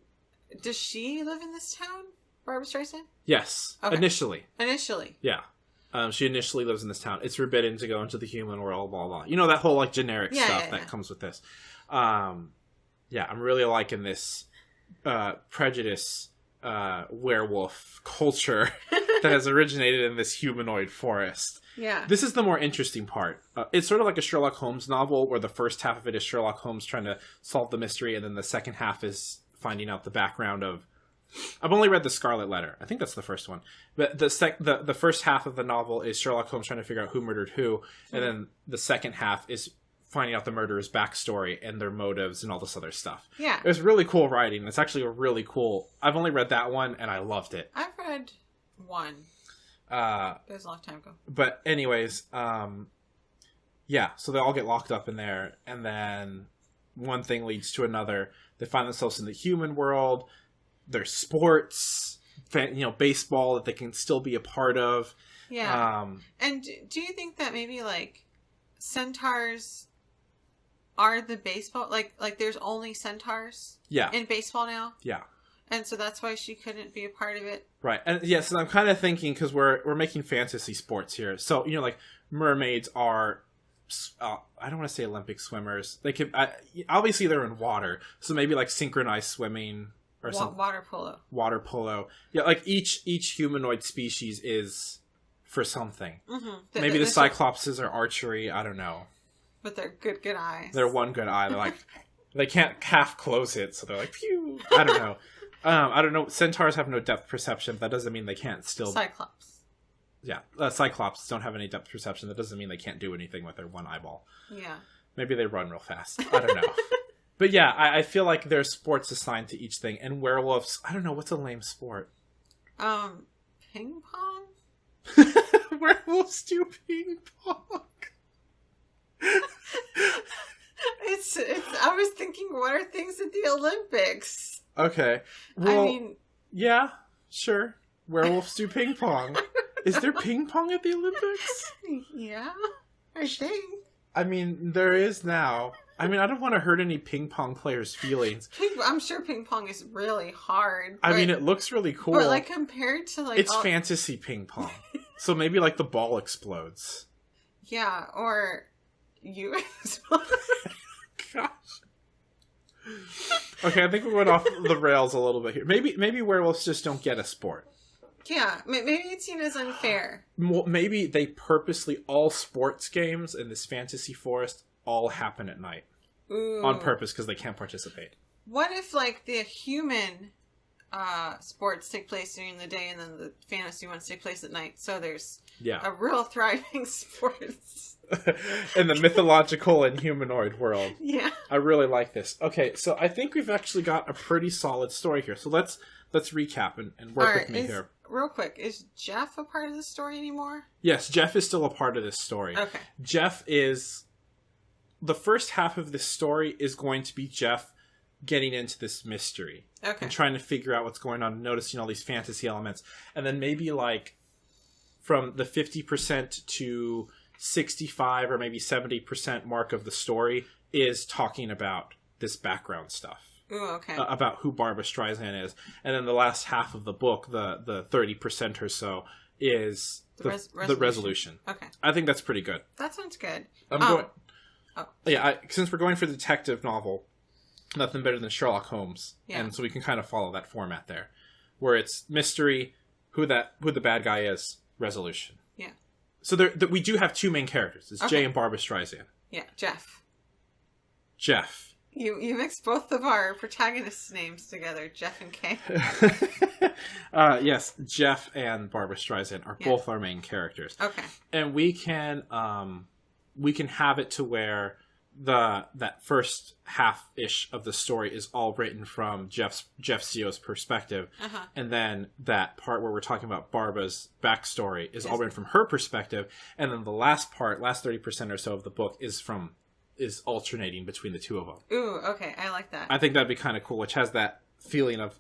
does she live in this town, Barbara Streisand? Yes. Okay. Initially. Yeah. She initially lives in this town. It's forbidden to go into the human world, blah, blah. You know, that whole, like, generic stuff that comes with this. I'm really liking this prejudice werewolf culture that has originated in this humanoid forest. Yeah. This is the more interesting part. It's sort of like a Sherlock Holmes novel where the first half of it is Sherlock Holmes trying to solve the mystery, and then the second half is finding out the background of... I've only read The Scarlet Letter. I think that's the first one. But the first half of the novel is Sherlock Holmes trying to figure out who murdered who, and then the second half is finding out the murderer's backstory and their motives and all this other stuff. Yeah. It was really cool writing. It's actually a really cool... I've only read that one, and I loved it. I've read one. It was a long time ago. But anyways, yeah, so they all get locked up in there, and then one thing leads to another. They find themselves in the human world. There's sports, baseball that they can still be a part of. Yeah. And do you think that maybe, like, centaurs are the baseball... Like there's only centaurs in baseball now? Yeah. And so that's why she couldn't be a part of it? Right. And yes, I'm kind of thinking, because we're making fantasy sports here. So, like, mermaids are... I don't want to say Olympic swimmers. They could... obviously, they're in water. So maybe, like, synchronized swimming... or something. Water polo. Water polo. Yeah, like, each humanoid species is for something. Mm-hmm. Maybe the Cyclopses are archery. I don't know. But they're good eyes. They're one good eye. They're like... they can't half close it, so they're like, phew. I don't know. I don't know. Centaurs have no depth perception. That doesn't mean they can't still... Cyclops. Yeah. Cyclops don't have any depth perception. That doesn't mean they can't do anything with their one eyeball. Yeah. Maybe they run real fast. I don't know. But yeah, I feel like there's sports assigned to each thing. And werewolves... I don't know. What's a lame sport? Ping pong? Werewolves do ping pong. I was thinking, what are things at the Olympics? Okay. Well, I mean... Yeah, sure. Werewolves do ping pong. Is there ping pong at the Olympics? Yeah, I think. I mean, there is now. I mean, I don't want to hurt any ping pong players' feelings. I'm sure ping pong is really hard. I mean, it looks really cool. But, like, compared to, like... It's fantasy ping pong. So maybe, like, the ball explodes. Yeah, or you explode. Gosh. Okay, I think we went off the rails a little bit here. Maybe werewolves just don't get a sport. Yeah, maybe it's seen as unfair. Maybe they purposely... All sports games in this fantasy forest all happen at night. Ooh. On purpose, because they can't participate. What if, like, the human sports take place during the day and then the fantasy ones take place at night? So there's a real thriving sports. In the mythological and humanoid world. Yeah. I really like this. Okay, so I think we've actually got a pretty solid story here. So let's recap and work with me here. Real quick, is Jeff a part of the story anymore? Yes, Jeff is still a part of this story. Okay. Jeff is... The first half of this story is going to be Jeff getting into this mystery. Okay. And trying to figure out what's going on, noticing all these fantasy elements. And then maybe, like, from the 50% to 65 or maybe 70% mark of the story is talking about this background stuff. Ooh, okay. About who Barbara Streisand is. And then the last half of the book, the 30% or so, is the resolution. Okay. I think that's pretty good. That sounds good. Since we're going for the detective novel, nothing better than Sherlock Holmes. Yeah. And so we can kind of follow that format there. Where it's mystery, who the bad guy is, resolution. Yeah. So we do have two main characters. It's Jay and Barbara Streisand. Yeah, Jeff. You mixed both of our protagonists' names together, Jeff and Kay. Yes, Jeff and Barbara Streisand are both our main characters. Okay. And we can have it to where that first half-ish of the story is all written from Jeff Seo's perspective. Uh-huh. And then that part where we're talking about Barbara's backstory is all written from her perspective. And then the last 30% or so of the book is from is alternating between the two of them. Ooh, okay, I like that. I think that'd be kind of cool, which has that feeling of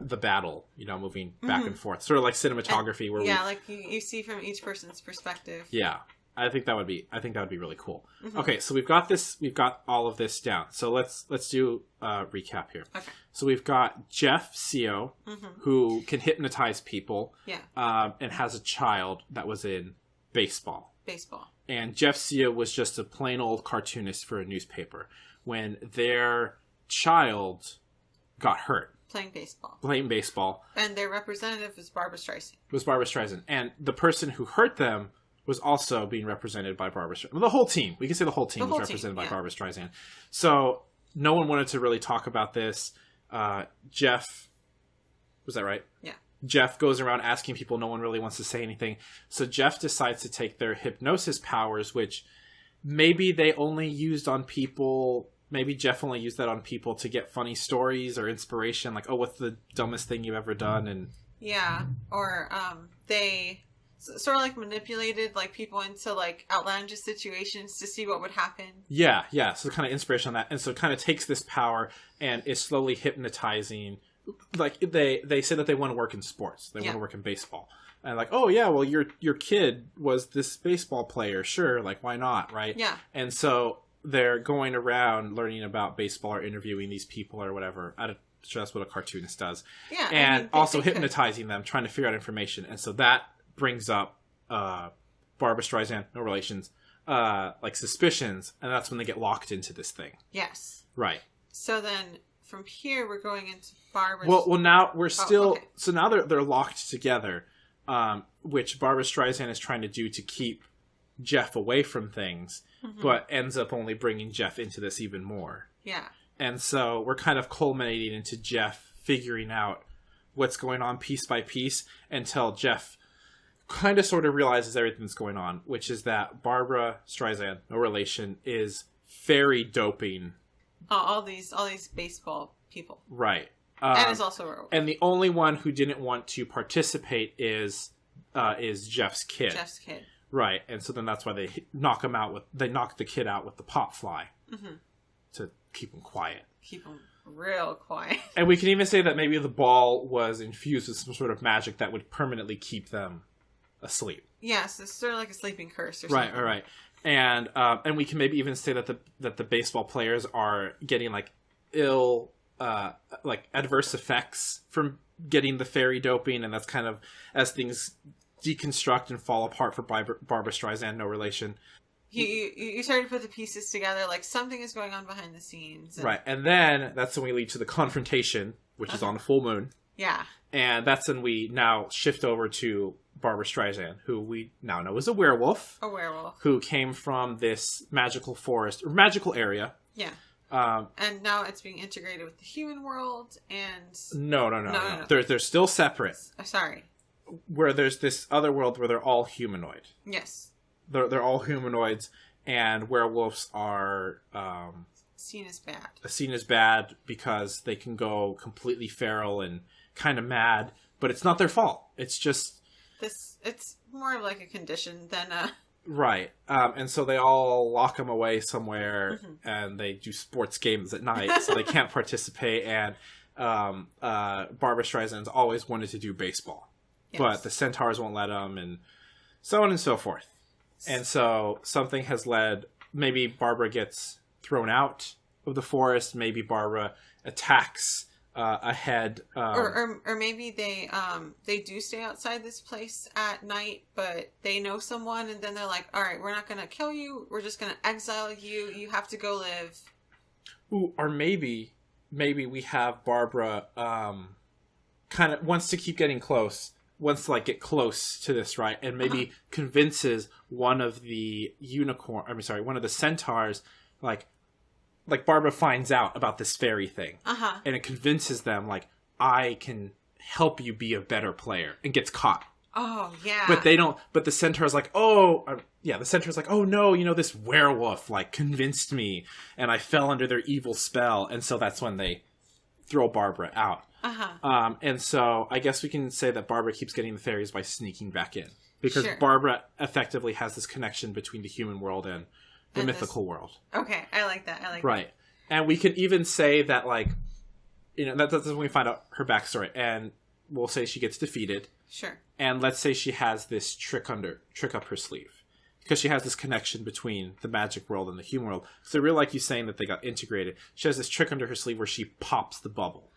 the battle, moving back and forth, sort of like cinematography, where like you see from each person's perspective. Yeah, I think that would be really cool. Okay, so we've got all of this down. So let's do a recap here. Okay. So we've got Jeff CEO, who can hypnotize people. Yeah. And has a child that was in baseball. And Jeff CEO was just a plain old cartoonist for a newspaper when their child got hurt. Playing baseball. And their representative was Barbra Streisand. And the person who hurt them was also being represented by Barbra Streisand. Well, the whole team. We can say the whole team was represented by Barbra Streisand. So no one wanted to really talk about this. Jeff, was that right? Yeah. Jeff goes around asking people. No one really wants to say anything. So Jeff decides to take their hypnosis powers, which maybe they only used on people. Maybe Jeff only used that on people to get funny stories or inspiration. Like, oh, what's the dumbest thing you've ever done? And yeah. Or they sort of like manipulated like people into like outlandish situations to see what would happen. Yeah. So kind of inspiration on that. And so it kind of takes this power and is slowly hypnotizing. Like they say that they want to work in sports. They want to work in baseball. And like, oh yeah, well your kid was this baseball player. Sure. Like, why not? Right. Yeah. And so they're going around learning about baseball or interviewing these people or whatever. That's what a cartoonist does. Yeah. And also hypnotizing them, trying to figure out information. And so that brings up Barbra Streisand, no relations, like suspicions. And that's when they get locked into this thing. Yes. Right. So then from here, we're going into Barbra. Well, now we're still... okay. So now they're locked together, which Barbra Streisand is trying to do to keep Jeff away from things, but ends up only bringing Jeff into this even more. Yeah. And so we're kind of culminating into Jeff figuring out what's going on piece by piece until Jeff kind of sort of realizes everything that's going on, which is that Barbra Streisand, no relation, is fairy doping all these baseball people. Right. And is also a werewolf. And the only one who didn't want to participate is Jeff's kid. Right, and so then that's why they knock the kid out with the pop fly to keep him quiet. Keep him real quiet. And we can even say that maybe the ball was infused with some sort of magic that would permanently keep them asleep. Yes, it's sort of like a sleeping curse or something. Right. And we can maybe even say that the baseball players are getting like like adverse effects from getting the fairy doping, and that's kind of as things deconstruct and fall apart for Barbra Streisand, no relation. You started to put the pieces together, like something is going on behind the scenes. Right, and then that's when we lead to the confrontation, which is on a full moon. Yeah. And that's when we now shift over to Barbra Streisand, who we now know is a werewolf. Who came from this magical forest, or magical area. Yeah. And now it's being integrated with the human world, and... No. They're still separate. Sorry. Where there's this other world where they're all humanoid. Yes. They're all humanoids, and werewolves are... seen as bad. Seen as bad because they can go completely feral and kind of mad, but it's not their fault. It's just... It's more of like a condition than a... Right. And so they all lock them away somewhere, and they do sports games at night, so they can't participate, and Barbra Streisand's always wanted to do baseball. Yes. But the centaurs won't let them, and so on and so forth. And so something has led... Maybe Barbra gets thrown out of the forest. Maybe Barbra attacks a head. Or maybe they do stay outside this place at night, but they know someone, and then they're like, all right, we're not going to kill you. We're just going to exile you. You have to go live. Ooh, or maybe we have Barbra kind of wants to keep getting close. Wants to like get close to this, right? And maybe convinces one of the one of the centaurs, like Barbra finds out about this fairy thing. And it convinces them, like, I can help you be a better player, and gets caught. Oh, yeah. But they don't, but the centaur's like, the centaur's like, oh no, this werewolf, like, convinced me, and I fell under their evil spell, and so that's when they throw Barbra out. And so I guess we can say that Barbra keeps getting the fairies by sneaking back in. Because Barbra effectively has this connection between the human world the mythical world. Okay, I like that. I like right. And we can even say that, like, that's when we find out her backstory. And we'll say she gets defeated. Sure. And let's say she has this trick up her sleeve. Because she has this connection between the magic world and the human world. So really like you saying that they got integrated. She has this trick under her sleeve where she pops the bubble.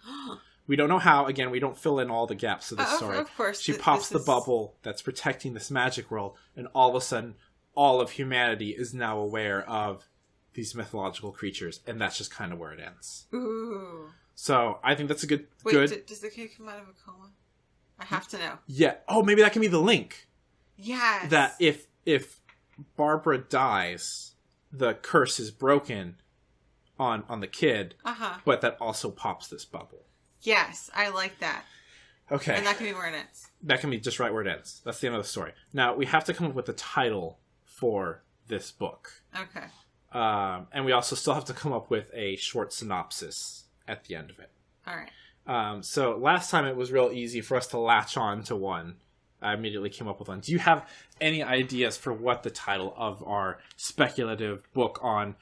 We don't know how. Again, we don't fill in all the gaps of the story. Of course. She pops the bubble that's protecting this magic world. And all of a sudden, all of humanity is now aware of these mythological creatures. And that's just kind of where it ends. Ooh. So I think that's a good... Wait, does the kid come out of a coma? I have to know. Yeah. Oh, maybe that can be the link. Yes. That if Barbara dies, the curse is broken on the kid, but that also pops this bubble. Yes, I like that. Okay. And that can be where it ends. That can be just right where it ends. That's the end of the story. Now, we have to come up with a title for this book. Okay. And we also still have to come up with a short synopsis at the end of it. All right. So last time it was real easy for us to latch on to one. I immediately came up with one. Do you have any ideas for what the title of our speculative book on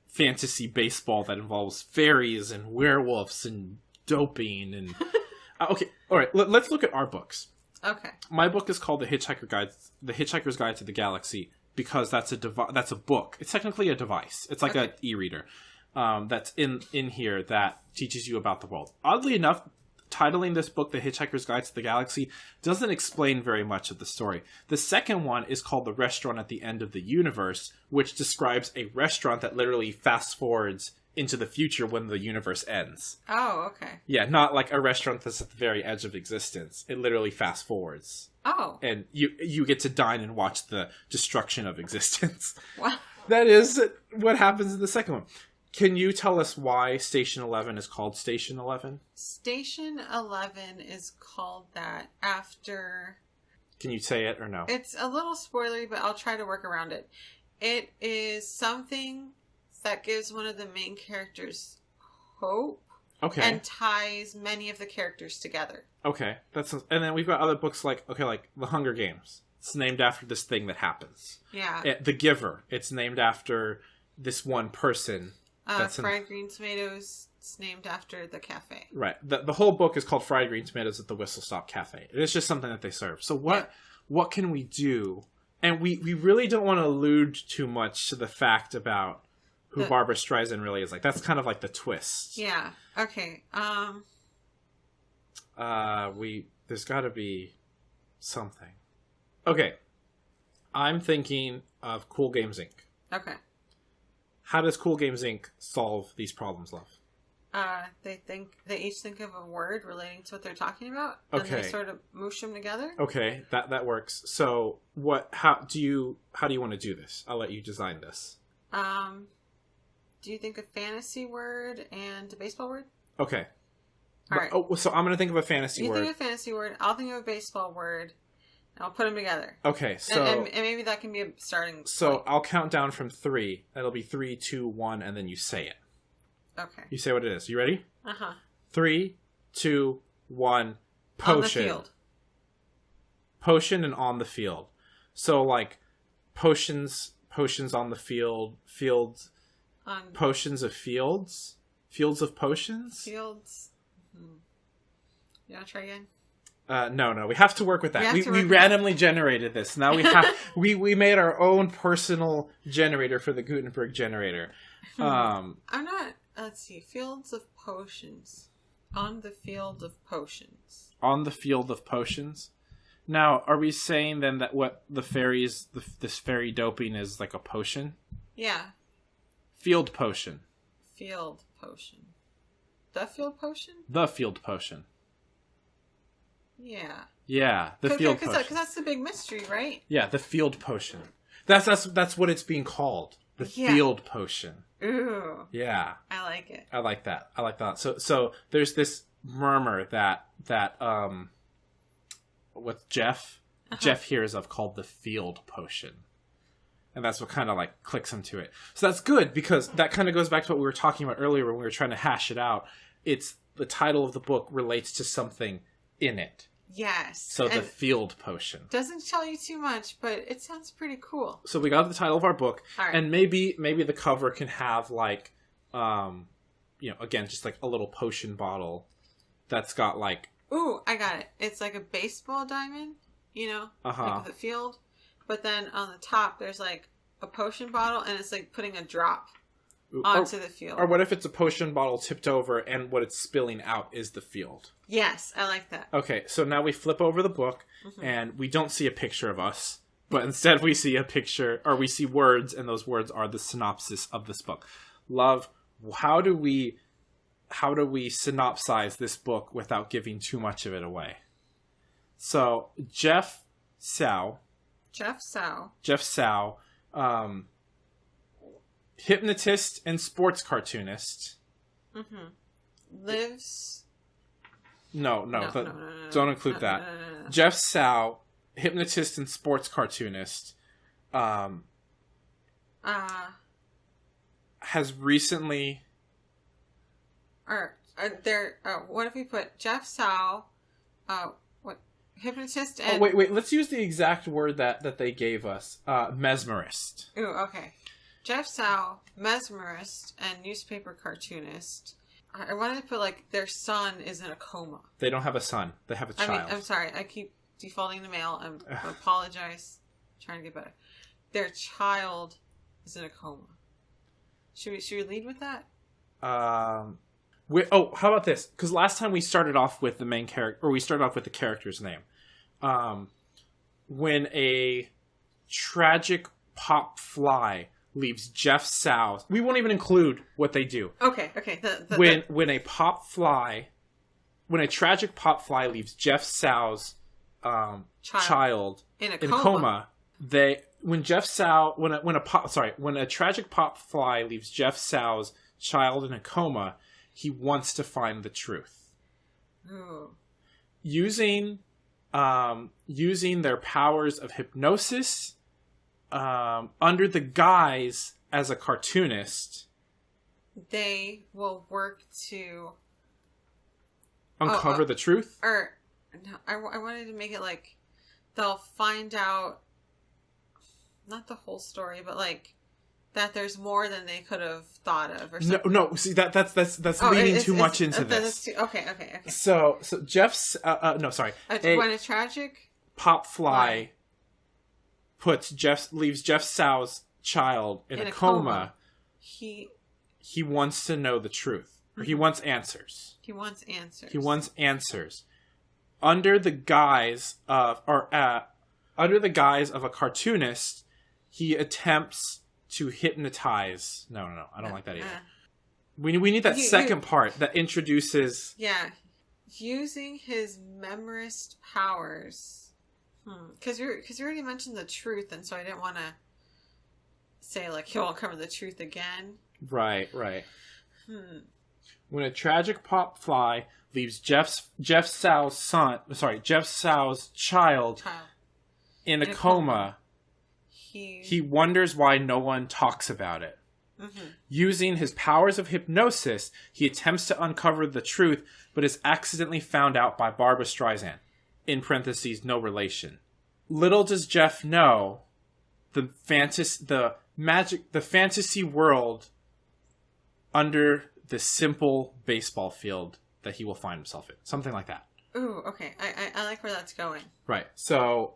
fantasy baseball that involves fairies and werewolves and doping and... okay, all right. Let's look at our books. Okay. My book is called The Hitchhiker's Guide to the Galaxy because that's a book. It's technically a device. It's like an e-reader that's in here that teaches you about the world. Oddly enough, titling this book The Hitchhiker's Guide to the Galaxy doesn't explain very much of the story. The second one is called The Restaurant at the End of the Universe, which describes a restaurant that literally fast forwards into the future when the universe ends. Oh, okay. Yeah, not like a restaurant that's at the very edge of existence. It literally fast forwards. Oh. And you get to dine and watch the destruction of existence. Wow. That is what happens in the second one. Can you tell us why Station 11 is called Station 11? Station 11 is called that after... Can you say it or no? It's a little spoilery, but I'll try to work around it. It is something that gives one of the main characters hope. Okay. And ties many of the characters together. Okay. And then we've got other books like The Hunger Games. It's named after this thing that happens. Yeah. The Giver. It's named after this one person. Fried Green Tomatoes. It's named after the cafe. Right. The whole book is called Fried Green Tomatoes at the Whistle Stop Cafe. It's just something that they serve. So what can we do? And we really don't want to allude too much to the fact about who Barbara Streisand really is. Like, that's kind of like the twist. Yeah. Okay. There's got to be something. Okay. I'm thinking of Cool Games Inc. Okay. How does Cool Games Inc. solve these problems, love? They each think of a word relating to what they're talking about, and they sort of moosh them together. Okay, that works. So, how do you want to do this? I'll let you design this. Do you think a fantasy word and a baseball word? Okay. All right. Oh, so I'm going to think of a fantasy word. You think of a fantasy word. I'll think of a baseball word. And I'll put them together. Okay, so... And maybe that can be a starting So, point. I'll count down from 3. That'll be 3, 2, 1, and then you say it. Okay. You say what it is. You ready? Uh-huh. 3, 2, 1, potion. On the field. Potion and on the field. So, like, potions on the field, potions of fields? Fields of potions? Fields. Mm-hmm. You want to try again? No. We have to work with that. We randomly generated this. Now we have we made our own personal generator for the Gutenberg Generator. I'm not. Let's see. Fields of potions. On the field of potions. On the field of potions. Now, are we saying then that what the fairies, this fairy doping is like a potion? Yeah. Field potion. Field potion. The field potion? The field potion. Yeah. Yeah, the field potion. Because that's the big mystery, right? Yeah, the field potion. That's what it's being called. The field potion. Ooh. Yeah. I like it. I like that. So there's this murmur that what Jeff hears of called the field potion. And that's what kind of like clicks him to it. So that's good because that kind of goes back to what we were talking about earlier when we were trying to hash it out. It's the title of the book relates to something in it. Yes. So the field potion. Doesn't tell you too much, but it sounds pretty cool. So we got the title of our book, All right. and maybe the cover can have like, again, just like a little potion bottle that's got like. Ooh, I got it. It's like a baseball diamond, like with a field. But then on the top, there's like a potion bottle, and it's like putting a drop onto the field. Or what if it's a potion bottle tipped over, and what it's spilling out is the field? Yes, I like that. Okay, so now we flip over the book, and we don't see a picture of us, but instead we see a picture, or we see words, and those words are the synopsis of this book. Love, how do we synopsize this book without giving too much of it away? So Jeff Sow, hypnotist and sports cartoonist, lives. No, don't include that. No. Jeff Sow, hypnotist and sports cartoonist, has recently. What if we put Jeff Sow, hypnotist and... Oh, wait, let's use the exact word that they gave us. Mesmerist. Ooh, okay. Jeff Sow, mesmerist and newspaper cartoonist. I wanted to put, like, their son is in a coma. They don't have a son. They have a child. I'm sorry. I keep defaulting to male. I apologize. I'm trying to get better. Their child is in a coma. Should we lead with that? How about this? Because last time we started off with the main character, or we started off with the character's name. When a tragic pop fly leaves Jeff Sow's, we won't even include what they do. Okay. When a tragic pop fly leaves Jeff Sow's child in a coma, when a tragic pop fly leaves Jeff Sow's child in a coma, he wants to find the truth. Ooh. Using their powers of hypnosis, under the guise as a cartoonist, they will work to uncover the truth. Or no, I wanted to make it like they'll find out, not the whole story, but like that there's more than they could have thought of, or something. No. See, that's leading too much into this. Okay. So Jeff's when a tragic pop fly leaves Jeff Sow's child in a coma. He wants to know the truth. Or he wants answers. He wants answers. Under the guise of a cartoonist, he attempts to hypnotize. No, I don't like that either. We need that second part that introduces. Yeah, using his memorist powers. Because you already mentioned the truth, and so I didn't want to say like he'll uncover the truth again. Right. When a tragic pop fly leaves Jeff Sow's child in a coma, he wonders why no one talks about it. Using his powers of hypnosis, he attempts to uncover the truth, but is accidentally found out by Barbra Streisand. In parentheses, no relation. Little does Jeff know the fantasy world under the simple baseball field that he will find himself in. Something like that. Ooh, okay. I like where that's going. Right. So,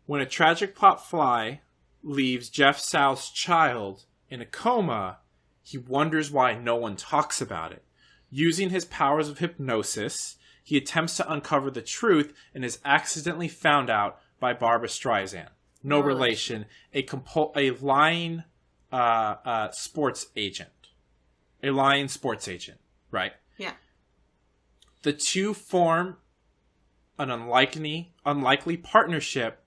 when a tragic pop fly leaves Jeff Sow's child in a coma, he wonders why no one talks about it. Using his powers of hypnosis, he attempts to uncover the truth and is accidentally found out by Barbra Streisand. No relation. A lying sports agent. A lying sports agent, right? Yeah. The two form an unlikely partnership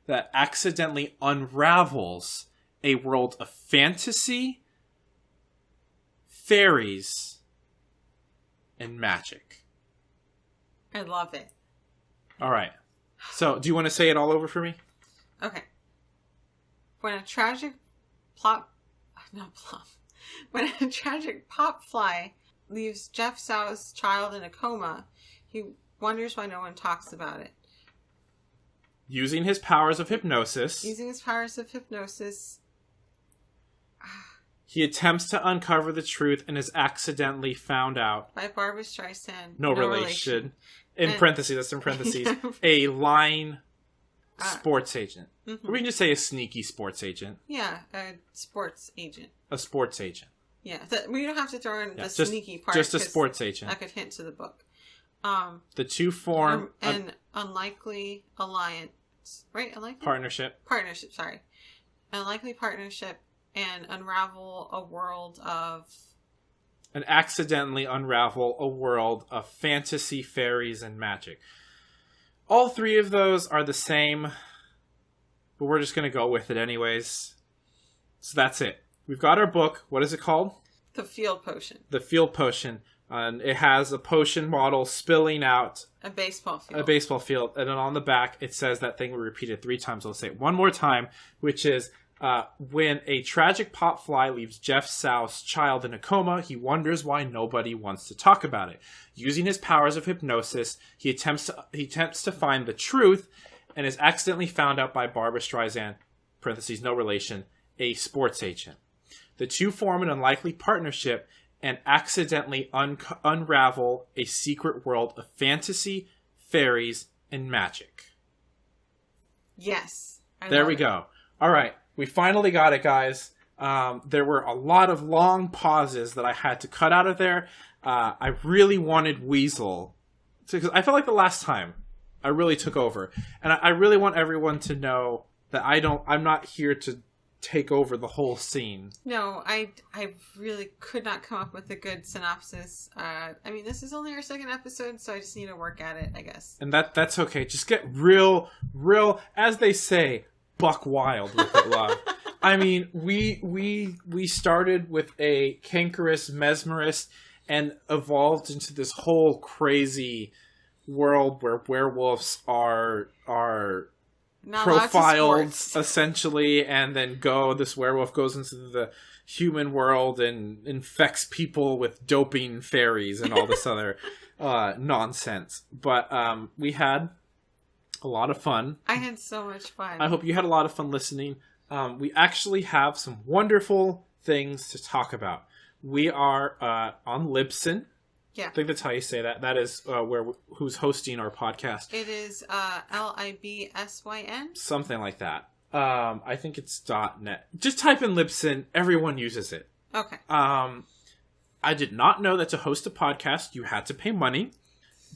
that accidentally unravels a world of fantasy, fairies, and magic. I love it. All right. So, do you want to say it all over for me? Okay. When a tragic pop fly leaves Jeff Sow's child in a coma, he wonders why no one talks about it. Using his powers of hypnosis. He attempts to uncover the truth and is accidentally found out. By Barbra Streisand. No relation. In parentheses, that's in parentheses. A lying sports agent. Mm-hmm. Or we can just say a sneaky sports agent. Yeah, a sports agent. A sports agent. Yeah, we don't have to throw in the sneaky part. Just a sports agent. That could hint to the book. The two form an unlikely alliance, right? Partnership, sorry. An unlikely partnership and unravel a world of... And accidentally unravel a world of fantasy, fairies, and magic. All three of those are the same, but we're just going to go with it anyways. So that's it. We've got our book. What is it called? The Field Potion. The Field Potion. And it has a potion bottle spilling out a baseball field. And then on the back, it says that thing we repeated 3 times. I'll say it one more time, which is, when a tragic pop fly leaves Jeff South's child in a coma, he wonders why nobody wants to talk about it. Using his powers of hypnosis, he attempts to find the truth and is accidentally found out by Barbra Streisand, parentheses, no relation, a sports agent. The two form an unlikely partnership and accidentally unravel a secret world of fantasy, fairies, and magic. Yes. There we go. All right. We finally got it, guys. There were a lot of long pauses that I had to cut out of there. I really wanted Weasel, because I felt like the last time I really took over. And I really want everyone to know that I'm not here to take over the whole scene. No, I really could not come up with a good synopsis. I mean, this is only our 2nd episode, so I just need to work at it, I guess. And that's okay. Just get real, as they say, buck wild with it, love. I mean, we started with a cankerous mesmerist and evolved into this whole crazy world where werewolves are profiled, essentially, and then this werewolf goes into the human world and infects people with doping fairies and all this other nonsense. But we had a lot of fun. I had so much fun. I hope you had a lot of fun listening. We actually have some wonderful things to talk about. We are on Libsyn. Yeah. I think that's how you say that. That is who's hosting our podcast. It is Libsyn. Something like that. I think it's .net. Just type in Libsyn. Everyone uses it. Okay. I did not know that to host a podcast you had to pay money,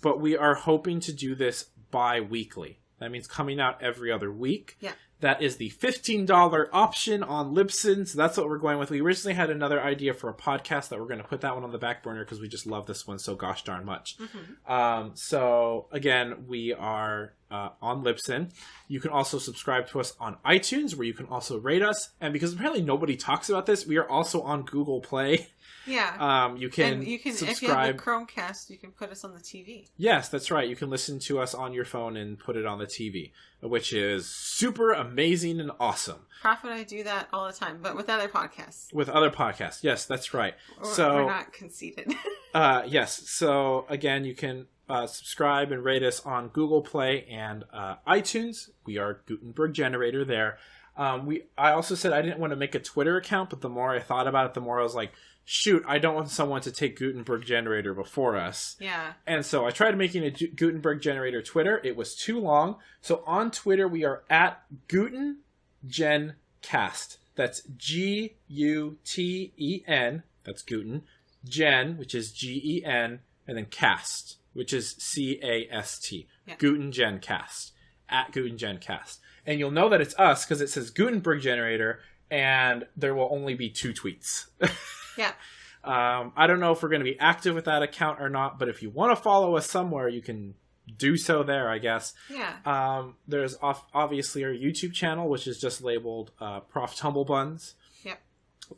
but we are hoping to do this bi-weekly. That means coming out every other week. Yeah. That is the $15 option on Libsyn, so that's what we're going with. We originally had another idea for a podcast that we're going to put that one on the back burner because we just love this one so gosh darn much. Mm-hmm. So, again, we are on Libsyn. You can also subscribe to us on iTunes, where you can also rate us. And because apparently nobody talks about this, we are also on Google Play. Yeah. You can subscribe. If you have the Chromecast, you can put us on the TV. Yes, that's right. You can listen to us on your phone and put it on the TV, which is super amazing and awesome. Prof and I do that all the time, but with other podcasts. With other podcasts. Yes, that's right. We're not conceited. Yes. So, again, you can subscribe and rate us on Google Play and iTunes. We are Gutenberg Generator there. I also said I didn't want to make a Twitter account, but the more I thought about it, the more I was like, shoot, I don't want someone to take Gutenberg Generator before us. Yeah. And so I tried making a Gutenberg Generator Twitter. It was too long. So on Twitter, we are at GutenGenCast. That's Guten. That's Guten. Gen, which is Gen, and then Cast, which is Cast. Yeah. GutenGenCast. At GutenGenCast. And you'll know that it's us because it says Gutenberg Generator, and there will only be 2 tweets. Yeah. I don't know if we're going to be active with that account or not, but if you want to follow us somewhere, you can do so there, I guess. Yeah. There's obviously our YouTube channel, which is just labeled Prof Tumblebuns. Yep.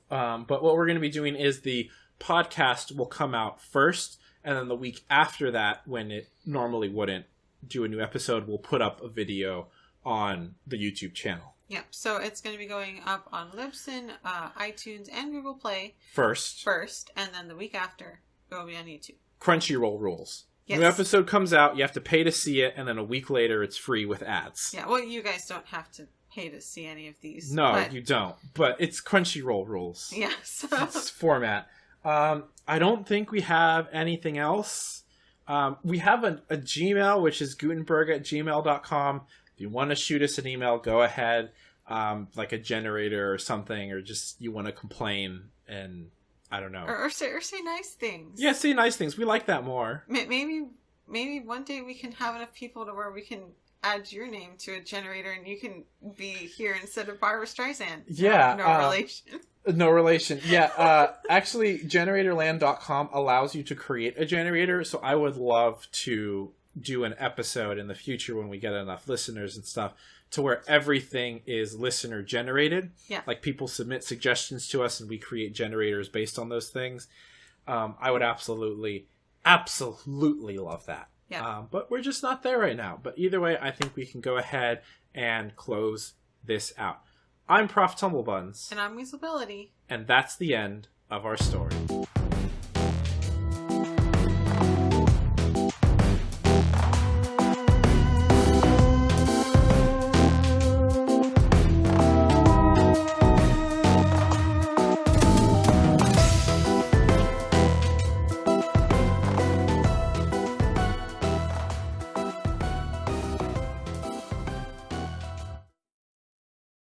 But what we're going to be doing is the podcast will come out first, and then the week after that, when it normally wouldn't do a new episode, we'll put up a video on the YouTube channel. Yep, so it's going to be going up on Libsyn, iTunes, and Google Play. First, and then the week after, it will be on YouTube. Crunchyroll rules. Yes. New episode comes out, you have to pay to see it, and then a week later it's free with ads. Yeah, well, you guys don't have to pay to see any of these. No, but... you don't. But it's Crunchyroll rules. Yeah, so... It's format. I don't think we have anything else. We have a Gmail, which is gutenberg@gmail.com. If you want to shoot us an email, go ahead. Like a generator or something, or just you want to complain, and I don't know. Or say nice things. Yeah, say nice things. We like that more. Maybe one day we can have enough people to where we can add your name to a generator and you can be here instead of Barbara Streisand. Yeah. No relation. No relation. Yeah. Actually, generatorland.com allows you to create a generator, so I would love to do an episode in the future when we get enough listeners and stuff to where everything is listener generated. Yeah. Like people submit suggestions to us and we create generators based on those things. I would absolutely love that. Yeah. But we're just not there right now. But either way, I think we can go ahead and close this out. I'm Prof Tumblebuns. And I'm Weaselbility. And that's the end of our story.